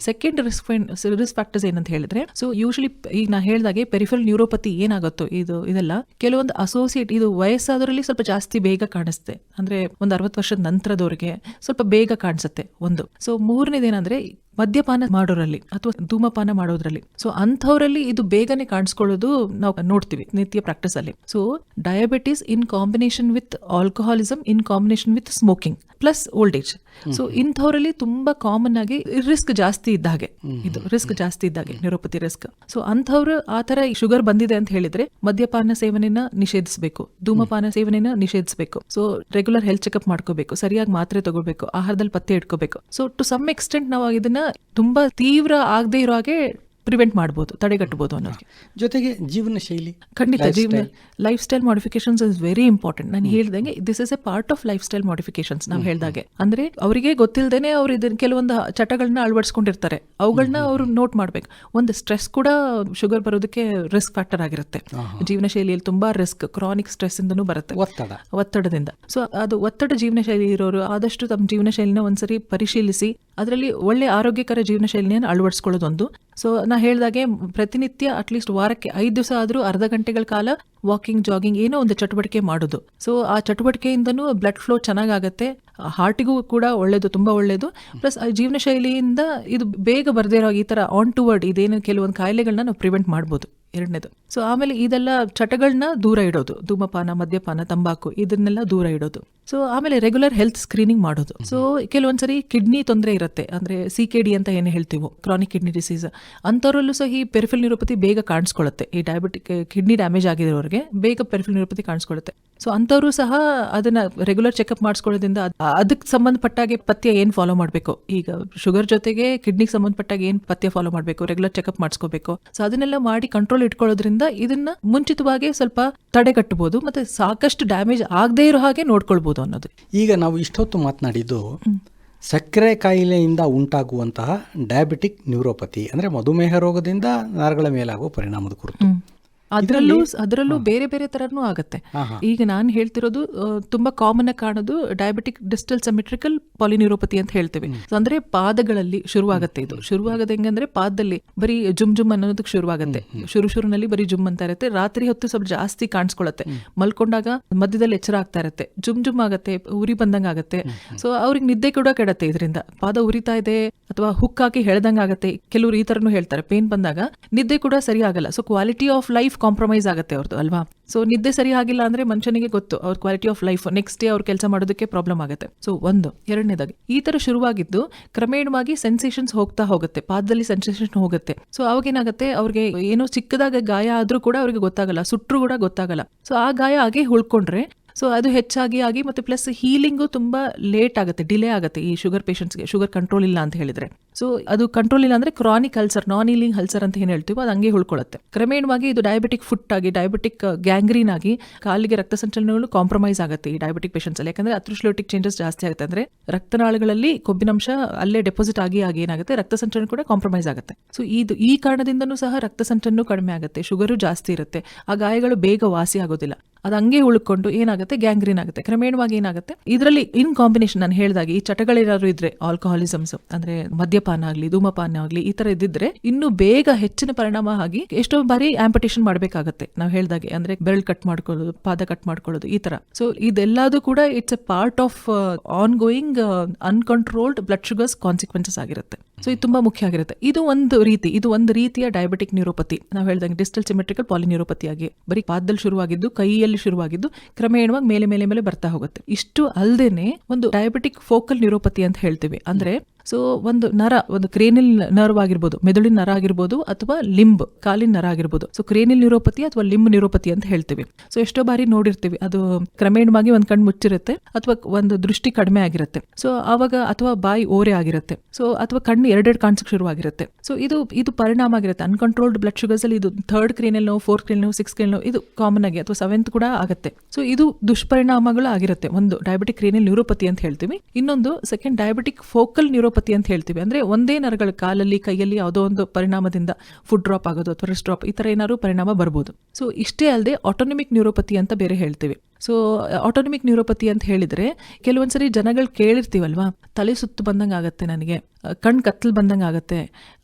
ಸೆಕೆಂಡ್ ರಿಸ್ಕ್ ಫ್ಯಾಕ್ಟರ್ಸ್ ಏನಂತ ಹೇಳಿದ್ರೆ, ಸೊ ಯೂಶಲಿ ಈಗ ನಾ ಹೇಳಿದಾಗೆ ಪೆರಿಫೆರಲ್ ನ್ಯೂರೋಪತಿ ಏನಾಗುತ್ತೋ ಇದೆಲ್ಲ ಕೆಲವೊಂದು ಅಸೋಸಿಯೇಟ್, ಇದು ವಯಸ್ಸಾದವರಲ್ಲಿ ಸ್ವಲ್ಪ ಜಾಸ್ತಿ ಬೇಗ ಕಾಣಿಸುತ್ತೆ, ಅಂದ್ರೆ ಒಂದು 60 ವರ್ಷದ ನಂತರದವ್ರಿಗೆ ಸ್ವಲ್ಪ ಬೇಗ ಕಾಣಿಸುತ್ತೆ ಒಂದು. ಸೊ ಮೂರನೇದೇನಂದ್ರೆ, ಮದ್ಯಪಾನ ಮಾಡೋರಲ್ಲಿ ಅಥವಾ ಧೂಮಪಾನ ಮಾಡೋದ್ರಲ್ಲಿ. ಸೊ ಅಂಥವರಲ್ಲಿ ಇದು ಬೇಗನೆ ಕಾಣಿಸ್ಕೊಳ್ಳೋದು ನಾವು ನೋಡ್ತೀವಿ ನಿತ್ಯ ಪ್ರಾಕ್ಟೀಸ್ ಅಲ್ಲಿ. So diabetes in combination with alcoholism in combination with smoking plus old age. So ಇಂಥವರಲ್ಲಿ ತುಂಬಾ ಕಾಮನ್ ಆಗಿ ರಿಸ್ಕ್ ಜಾಸ್ತಿ ಇದ್ದ ಹಾಗೆ, ಇದು ರಿಸ್ಕ್ ಜಾಸ್ತಿ ಇದ್ದಾಗೆ ನ್ಯೂರೋಪತಿ ರಿಸ್ಕ್. ಸೊ ಅಂಥವ್ರು ಆ ತರ ಶುಗರ್ ಬಂದಿದೆ ಅಂತ ಹೇಳಿದ್ರೆ ಮದ್ಯಪಾನ ಸೇವನೆನ ನಿಷೇಧಿಸಬೇಕು, ಧೂಮಪಾನ ಸೇವನೆನ ನಿಷೇಧಿಸಬೇಕು. ಸೊ ರೆಗ್ಯುಲರ್ ಹೆಲ್ತ್ ಚೆಕ್ಅಪ್ ಮಾಡ್ಕೋಬೇಕು, ಸರಿಯಾಗಿ ಮಾತ್ರೆ ತಗೋಬೇಕು, ಆಹಾರದಲ್ಲಿ ಪತ್ತೆ ಇಟ್ಕೋಬೇಕು. ಸೊ ಟು ಸಮ್ ಎಕ್ಸ್ಟೆಂಟ್ ನಾವು ಇದನ್ನ ತುಂಬಾ ತೀವ್ರ ಆಗದೆ ಇರೋ ಹಾಗೆ ಪ್ರಿವೆಂಟ್ ಮಾಡ್ಬೋದು, ತಡೆಗಟ್ಟಬಹುದು ಅನ್ನೋದು. ಜೊತೆಗೆ ಜೀವನ ಶೈಲಿ, ಖಂಡಿತ ಜೀವನ life style modifications is very important. ನಾನು ಹೇಳ್ದಂಗೆ this is A part of life style modifications. ನಾವು ಹೇಳ್ದಾಗೆ ಅಂದ್ರೆ ಅವರಿಗೆ ಗೊತ್ತಿಲ್ಲದೇನೆ ಅವ್ರು ಇದನ್ನ ಕೆಲವೊಂದು ಚಟಗಳನ್ನ ಅಳವಡಿಸ್ಕೊಂಡಿರ್ತಾರೆ, ಅವುಗಳನ್ನ ಅವರು ನೋಟ್ ಮಾಡ್ಬೇಕು. ಒಂದು ಸ್ಟ್ರೆಸ್ ಕೂಡ ಶುಗರ್ ಬರೋದಕ್ಕೆ ರಿಸ್ಕ್ ಫ್ಯಾಕ್ಟರ್ ಆಗಿರುತ್ತೆ. ಜೀವನ ಶೈಲಿಯಲ್ಲಿ ತುಂಬಾ ರಿಸ್ಕ್, ಕ್ರಾನಿಕ್ ಸ್ಟ್ರೆಸ್ ಇಂದನೂ ಬರುತ್ತೆ, ಒತ್ತಡದಿಂದ. ಸೊ ಅದು ಒತ್ತಡ ಜೀವನ ಶೈಲಿ ಇರೋರು ಆದಷ್ಟು ತಮ್ಮ ಜೀವನ ಶೈಲಿನ ಒಂದ್ಸರಿ ಪರಿಶೀಲಿಸಿ ಅದರಲ್ಲಿ ಒಳ್ಳೆ ಆರೋಗ್ಯಕರ ಜೀವನ ಶೈಲಿಯನ್ನು ಅಳವಡಿಸ್ಕೊಳ್ಳೋದೊಂದು. ಸೊ ನಾ ಹೇಳ್ದಾಗೆ ಪ್ರತಿನಿತ್ಯ ಅಟ್ಲೀಸ್ಟ್ ವಾರಕ್ಕೆ 5 ದಿವಸ ಆದ್ರೂ ಅರ್ಧ ಗಂಟೆಗಳ ಕಾಲ ವಾಕಿಂಗ್, ಜಾಗಿಂಗ್ ಏನೋ ಒಂದು ಚಟುವಟಿಕೆ ಮಾಡೋದು. ಸೊ ಆ ಚಟುವಟಿಕೆಯಿಂದನೂ ಬ್ಲಡ್ ಫ್ಲೋ ಚೆನ್ನಾಗಾಗತ್ತೆ, ಹಾರ್ಟಿಗೂ ಕೂಡ ಒಳ್ಳೇದು, ತುಂಬಾ ಒಳ್ಳೇದು. ಪ್ಲಸ್ ಜೀವನ ಶೈಲಿಯಿಂದ ಇದು ಬೇಗ ಬರ್ದೇ ಇರೋ ಈ ತರ ಆನ್ ಟು ವರ್ಡ್ ಇದೇನು ಕೆಲವೊಂದು ಕಾಯಿಲೆಗಳನ್ನ ನಾವು ಪ್ರಿವೆಂಟ್ ಮಾಡ್ಬೋದು. ಎರಡನೇದು. ಸೊ ಆಮೇಲೆ ಇದೆಲ್ಲ ಚಟಗಳನ್ನ ದೂರ ಇಡೋದು, ಧೂಮಪಾನ, ಮದ್ಯಪಾನ, ತಂಬಾಕು ಇದನ್ನೆಲ್ಲ ದೂರ ಇಡೋದು. ಸೊ ಆಮೇಲೆ ರೆಗ್ಯುಲರ್ ಹೆಲ್ತ್ ಸ್ಕ್ರೀನಿಂಗ್ ಮಾಡೋದು. ಸೊ ಕೆಲವೊಂದ್ಸರಿ ಕಿಡ್ನಿ ತೊಂದರೆ ಇರುತ್ತೆ, ಅಂದ್ರೆ CKD ಅಂತ ಏನು ಹೇಳ್ತೀವೋ, ಕ್ರಾನಿಕ್ ಕಿಡ್ನಿ ಡಿಸೀಸ್, ಅಂಥವ್ರಲ್ಲೂ ಸಹ ಈ ಪೆರಿಫೆರಲ್ ನ್ಯೂರೋಪತಿ ಬೇಗ ಕಾಣಿಸ್ಕೊಳ್ಳುತ್ತೆ. ಈ ಡಯಾಬಿಟಿಕ್ ಕಿಡ್ನಿ ಡ್ಯಾಮೇಜ್ ಆಗಿರೋರಿಗೆ ಬೇಗ ಪೆರಿಫೆರಲ್ ನ್ಯೂರೋಪತಿ ಕಾಣಿಸ್ಕೊಳ್ಳುತ್ತೆ. ಸೊ ಅಂಥವ್ರು ಸಹ ಅದನ್ನ ರೆಗ್ಯುಲರ್ ಚೆಕ್ಅಪ್ ಮಾಡಿಸ್ಕೊಳ್ಳೋದ್ರಿಂದ ಅದಕ್ಕೆ ಸಂಬಂಧಪಟ್ಟಾಗೆ ಪಥ್ಯ ಏನ್ ಫಾಲೋ ಮಾಡಬೇಕು, ಈಗ ಶುಗರ್ ಜೊತೆಗೆ ಕಿಡ್ನಿಗೆ ಸಂಬಂಧಪಟ್ಟಾಗ ಏನ್ ಪಥ್ಯ ಫಾಲೋ ಮಾಡಬೇಕು, ರೆಗ್ಯುಲರ್ ಚೆಕ್ಅಪ್ ಮಾಡಿಸ್ಕೋಬೇಕು. ಸೊ ಅದನ್ನೆಲ್ಲ ಮಾಡಿ ಕಂಟ್ರೋಲ್ ಇಟ್ಕೊಳ್ಳೋದ್ರಿಂದ ಇದನ್ನ ಮುಂಚಿತವಾಗಿ ಸ್ವಲ್ಪ ತಡೆಗಟ್ಟಬಹುದು, ಮತ್ತೆ ಸಾಕಷ್ಟು ಡ್ಯಾಮೇಜ್ ಆಗದೆ ಇರೋ ಹಾಗೆ ನೋಡ್ಕೊಳ್ಬಹುದು ಅನ್ನೋದು. ಈಗ ನಾವು ಇಷ್ಟೊತ್ತು ಮಾತನಾಡಿದ್ದು ಸಕ್ಕರೆ ಕಾಯಿಲೆಯಿಂದ ಉಂಟಾಗುವಂತಹ ಡಯಾಬಿಟಿಕ್ ನ್ಯೂರೋಪತಿ, ಅಂದ್ರೆ ಮಧುಮೇಹ ರೋಗದಿಂದ ನರಗಳ ಮೇಲಾಗುವ ಪರಿಣಾಮದ ಕುರಿತು. ಅದರಲ್ಲೂ ಬೇರೆ ಬೇರೆ ತರನೂ ಆಗತ್ತೆ. ಈಗ ನಾನು ಹೇಳ್ತಿರೋದು ತುಂಬಾ ಕಾಮನ್ ಆಗಿ ಕಾಣೋದು ಡಯಾಬಿಟಿಕ್ ಡಿಸ್ಟಲ್ ಸಿಮೆಟ್ರಿಕಲ್ ಪಾಲಿನ್ಯೂರೋಪತಿ ಅಂತ ಹೇಳ್ತೀವಿ. ಅಂದ್ರೆ ಪಾದಗಳಲ್ಲಿ ಶುರುವಾಗತ್ತೆ. ಇದು ಶುರುವಾಗದ ಹೆಂಗಂದ್ರೆ ಪಾದದಲ್ಲಿ ಬರೀ ಜುಮ್ ಜುಮ್ ಅನ್ನೋದಕ್ಕೆ ಶುರುವಾಗತ್ತೆ. ಶುರುನಲ್ಲಿ ಬರೀ ಜುಮ್ ಅಂತ ಇರುತ್ತೆ, ರಾತ್ರಿ ಹೊತ್ತು ಸ್ವಲ್ಪ ಜಾಸ್ತಿ ಕಾಣಿಸ್ಕೊಳತ್ತೆ, ಮಲ್ಕೊಂಡಾಗ ಮಧ್ಯದಲ್ಲಿ ಎಚ್ಚರ ಆಗ್ತಾ ಇರುತ್ತೆ, ಜುಮ್ ಜುಮ್ ಆಗತ್ತೆ, ಉರಿ ಬಂದಂಗ ಆಗತ್ತೆ. ಸೊ ಅವ್ರಿಗೆ ನಿದ್ದೆ ಕೂಡ ಕೆಡತ್ತೆ ಇದರಿಂದ. ಪಾದ ಉರಿತಾ ಇದೆ ಅಥವಾ ಹುಕ್ ಹಾಕಿ ಹೇಳ್ದಂಗ ಆಗತ್ತೆ. ಕೆಲವರು ಈ ತರನು ಹೇಳ್ತಾರೆ, ಪೇನ್ ಬಂದಾಗ ನಿದ್ದೆ ಕೂಡ ಸರಿ ಆಗಲ್ಲ. So quality of life compromise ಆಗುತ್ತೆ ಅವ್ರದ್ದು, ಅಲ್ವಾ? ಸೊ ನಿದ್ದೆ ಸರಿ ಆಗಿಲ್ಲ ಅಂದ್ರೆ ಮನುಷ್ಯನಿಗೆ ಗೊತ್ತು ಅವ್ರ quality of life next day ಅವ್ರ ಕೆಲಸ ಮಾಡೋದಕ್ಕೆ ಪ್ರಾಬ್ಲಮ್ ಆಗುತ್ತೆ. ಸೊ ಒಂದು. ಎರಡನೇದಾಗಿ ಈ ತರ ಶುರುವಾಗಿದ್ದು ಕ್ರಮೇಣವಾಗಿ ಸೆನ್ಸೇಷನ್ಸ್ ಹೋಗ್ತಾ ಹೋಗುತ್ತೆ, ಪಾದದಲ್ಲಿ ಸೆನ್ಸೇಷನ್ ಹೋಗುತ್ತೆ. ಸೊ ಅವಾಗ ಏನಾಗುತ್ತೆ, ಅವ್ರಿಗೆ ಏನೋ ಚಿಕ್ಕದಾಗ ಗಾಯ ಆದ್ರೂ ಕೂಡ ಅವ್ರಿಗೆ ಗೊತ್ತಾಗಲ್ಲ, ಸುಟ್ರು ಕೂಡ ಗೊತ್ತಾಗಲ್ಲ. ಸೊ ಆ ಗಾಯ ಆಗಿ ಉಳ್ಕೊಂಡ್ರೆ ಸೊ ಅದು ಹೆಚ್ಚಾಗಿ ಆಗಿ ಮತ್ತೆ ಪ್ಲಸ್ ಹೀಲಿಂಗು ತುಂಬಾ ಲೇಟ್ ಆಗುತ್ತೆ, ಡಿಲೇ ಆಗುತ್ತೆ ಈ ಶುಗರ್ ಪೇಷಂಟ್ಸ್ಗೆ. ಶುಗರ್ ಕಂಟ್ರೋಲ್ ಇಲ್ಲ ಅಂತ ಹೇಳಿದ್ರೆ, ಸೊ ಅದು ಕಂಟ್ರೋಲ್ ಇಲ್ಲ ಅಂದ್ರೆ ಕ್ರಾನಿಕ್ ಅಲ್ಸರ್, ನಾನ್ ಹೀಲಿಂಗ್ ಅಲ್ಸರ್ ಅಂತ ಏನ್ ಹೇಳ್ತೀವೋ ಅದು ಹಂಗೆ ಉಳ್ಕೊಳ್ಳುತ್ತೆ. ಕ್ರಮೇಣವಾಗಿ ಇದು ಡಯಾಬಿಟಿಕ್ ಫುಟ್ ಆಗಿ, ಡಯಾಬಿಟಿಕ್ ಗ್ಯಾಂಗ್ರೀನ್ ಆಗಿ ಕಾಲಿಗೆ ರಕ್ತ ಸಂಚಲನಗಳು ಕಾಂಪ್ರಮೈಸ್ ಆಗುತ್ತೆ ಈ ಡಯಾಬಿಟಿಕ್ ಪೇಷಂಟ್ಸ್ ಅಲ್ಲಿ. ಯಾಕಂದ್ರೆ ಅಥ್ರೋಸ್ಕ್ಲೆರೋಟಿಕ್ ಚೇಂಜಸ್ ಜಾಸ್ತಿ ಆಗುತ್ತೆ, ಅಂದ್ರೆ ರಕ್ತನಾಳಗಳಲ್ಲಿ ಕೊಬ್ಬಿನಂಶ ಅಲ್ಲೇ ಡೆಪಾಸಿಟ್ ಆಗಿ ಏನಾಗುತ್ತೆ, ರಕ್ತ ಸಂಚಲನ ಕೂಡ ಕಾಂಪ್ರಮೈಸ್ ಆಗುತ್ತೆ. ಸೊ ಈ ಕಾರಣದಿಂದನೂ ಸಹ ರಕ್ತ ಸಂಚಲನ ಕಡಿಮೆ ಆಗುತ್ತೆ, ಶುಗರು ಜಾಸ್ತಿ ಇರುತ್ತೆ, ಆ ಗಾಯಗಳು ಬೇಗ ವಾಸಿ ಆಗೋದಿಲ್ಲ, ಅದು ಹಂಗೆ ಉಳ್ಕೊಂಡು ಏನಾಗುತ್ತೆ, ಗ್ಯಾಂಗ್ರೀನ್ ಆಗುತ್ತೆ. ಕ್ರಮೇಣವಾಗಿ ಏನಾಗುತ್ತೆ, ಇದರಲ್ಲಿ ಇನ್ ಕಾಂಬಿನೇಷನ್ ನಾನು ಹೇಳಿದಾಗ ಈ ಚಟಗಳೇನಾದ್ರು ಇದ್ರೆ, ಆಲ್ಕೋಹಾಲಿಸಮ್ಸ್ ಅಂದ್ರೆ ಮದ್ಯಪಾನ ಆಗ್ಲಿ, ಧೂಮಪಾನ ಆಗ್ಲಿ, ಈ ತರ ಇದ್ದಿದ್ರೆ ಇನ್ನು ಬೇಗ ಹೆಚ್ಚಿನ ಪರಿಣಾಮ ಆಗಿ ಎಷ್ಟೋ ಬಾರಿ ಆಂಪಿಟೇಷನ್ ಮಾಡ್ಬೇಕಾಗತ್ತೆ. ನಾವು ಹೇಳ್ದಾಗೆ ಅಂದ್ರೆ ಬೆರಳು ಕಟ್ ಮಾಡ್ಕೊಳ್ಳೋದು, ಪಾದ ಕಟ್ ಮಾಡ್ಕೊಳ್ಳೋದು, ಈ ತರ. ಸೊ ಇದೆಲ್ಲದೂ ಕೂಡ it's A part of on going uncontrolled blood sugars consequences ಆಗಿರುತ್ತೆ. ಸೊ ಇದು ತುಂಬಾ ಮುಖ್ಯ ಆಗಿರುತ್ತೆ. ಇದು ಒಂದು ರೀತಿಯ ಡಯಾಬಿಟಿಕ್ ನ್ಯೂರೋಪತಿ. ನಾವು ಹೇಳ್ದಂಗೆ ಡಿಸ್ಟಲ್ ಸಿಮೆಟ್ರಿಕಲ್ ಪಾಲಿನ್ಯೂರೋಪತಿ ಆಗಿ ಬರೀ ಪಾದದಲ್ಲಿ ಶುರುವಾಗಿದ್ದು, ಕೈಯಲ್ಲಿ ಶುರುವಾಗಿದ್ದು ಕ್ರಮೇಣವಾಗಿ ಮೇಲೆ ಬರ್ತಾ ಹೋಗುತ್ತೆ. ಇಷ್ಟು ಅಲ್ಲದೇನೆ ಒಂದು ಡಯಾಬಿಟಿಕ್ ಫೋಕಲ್ ನ್ಯೂರೋಪತಿ ಅಂತ ಹೇಳ್ತೀವಿ. ಅಂದ್ರೆ ಸೊ ಒಂದು ನರ, ಒಂದು ಕ್ರೇನಿಲ್ ನರ್ವ್ ಆಗಿರ್ಬೋದು, ಮೆದುಳಿನ ನರ ಆಗಿರ್ಬೋದು, ಅಥವಾ ಲಿಂಬ್, ಕಾಲಿನ ನರ ಆಗಿರ್ಬೋದು. ಸೊ ಕ್ರೇನಿಲ್ ನ್ಯೂರೋಪತಿ ಅಥವಾ ಲಿಂಬ್ ನ್ಯೂರೋಪತಿ ಅಂತ ಹೇಳ್ತೀವಿ. ಸೊ ಎಷ್ಟೋ ಬಾರಿ ನೋಡಿರ್ತೀವಿ, ಅದು ಕ್ರಮೇಣವಾಗಿ ಒಂದ್ ಕಣ್ಣು ಮುಚ್ಚಿರುತ್ತೆ ಅಥವಾ ಒಂದು ದೃಷ್ಟಿ ಕಡಿಮೆ ಆಗಿರುತ್ತೆ. ಸೊ ಆವಾಗ ಅಥವಾ ಬಾಯಿ ಓರೆ ಆಗಿರುತ್ತೆ, ಸೊ ಅಥವಾ ಕಣ್ಣು ಎರಡೆರಡು ಕಾಣಿಸಕ್ಕೆ ಶುರುವಾಗಿರುತ್ತೆ. ಸೊ ಇದು ಪರಿಣಾಮ ಆಗಿರುತ್ತೆ. ಅನ್ಕಂಟ್ರೋಲ್ಡ್ ಬ್ಲಡ್ ಶುಗರ್ಸ್ ಅಲ್ಲಿ ಇದು 3rd ಕ್ರೇನಿಯಲ್ ನೋವು, 4th ಕ್ರೇನಿಯಲ್ ನೋವು, 6th ಕ್ರೇನಿಯಲ್ ನೋವು ಇದು ಕಾಮನ್ ಆಗಿ, ಅಥವಾ 7th ಕೂಡ ಆಗುತ್ತೆ. ಸೊ ಇದು ದುಷ್ಪರಿಣಾಮಗಳು ಆಗಿರುತ್ತೆ. ಒಂದು ಡಯಾಬಿಟಿಕ್ ಕ್ರೇನಿಯಲ್ ನ್ಯೂರೋಪತಿ ಅಂತ ಹೇಳ್ತೀವಿ, ಇನ್ನೊಂದು ಸೆಕೆಂಡ್ ಡಯಾಬಿಟಿಕ್ ಫೋಕಲ್ ನ್ಯೂರೋಪತಿ ಅಂತ ಹೇಳ್ತೀವಿ. ಅಂದ್ರೆ ಒಂದೇ ನರಗಳ ಕಾಲಲ್ಲಿ, ಕೈಯಲ್ಲಿ ಯಾವುದೋ ಒಂದು ಪರಿಣಾಮದಿಂದ ಫುಡ್ ಡ್ರಾಪ್ ಆಗೋದು ಅಥವಾ ರಿಸ್ಟ್ ಡ್ರಾಪ್, ಈ ತರ ಏನಾದ್ರು ಪರಿಣಾಮ ಬರ್ಬೋದು. ಸೊ ಇಷ್ಟೇ ಅಲ್ಲದೆ ಆಟೋನಮಿಕ್ ನ್ಯೂರೋಪತಿ ಅಂತ ಬೇರೆ ಹೇಳ್ತೀವಿ. ಸೊ ಆಟೋನಮಿಕ್ ನ್ಯೂರೋಪತಿ ಅಂತ ಹೇಳಿದ್ರೆ ಕೆಲವೊಂದ್ಸರಿ ಜನಗಳು ಕೇಳಿರ್ತೀವಲ್ವಾ, ತಲೆ ಸುತ್ತು ಬಂದಂಗೆ ಆಗತ್ತೆ ನನಗೆ, ಕಣ್ ಕತ್ತಲು ಬಂದಂಗೆ ಆಗುತ್ತೆ,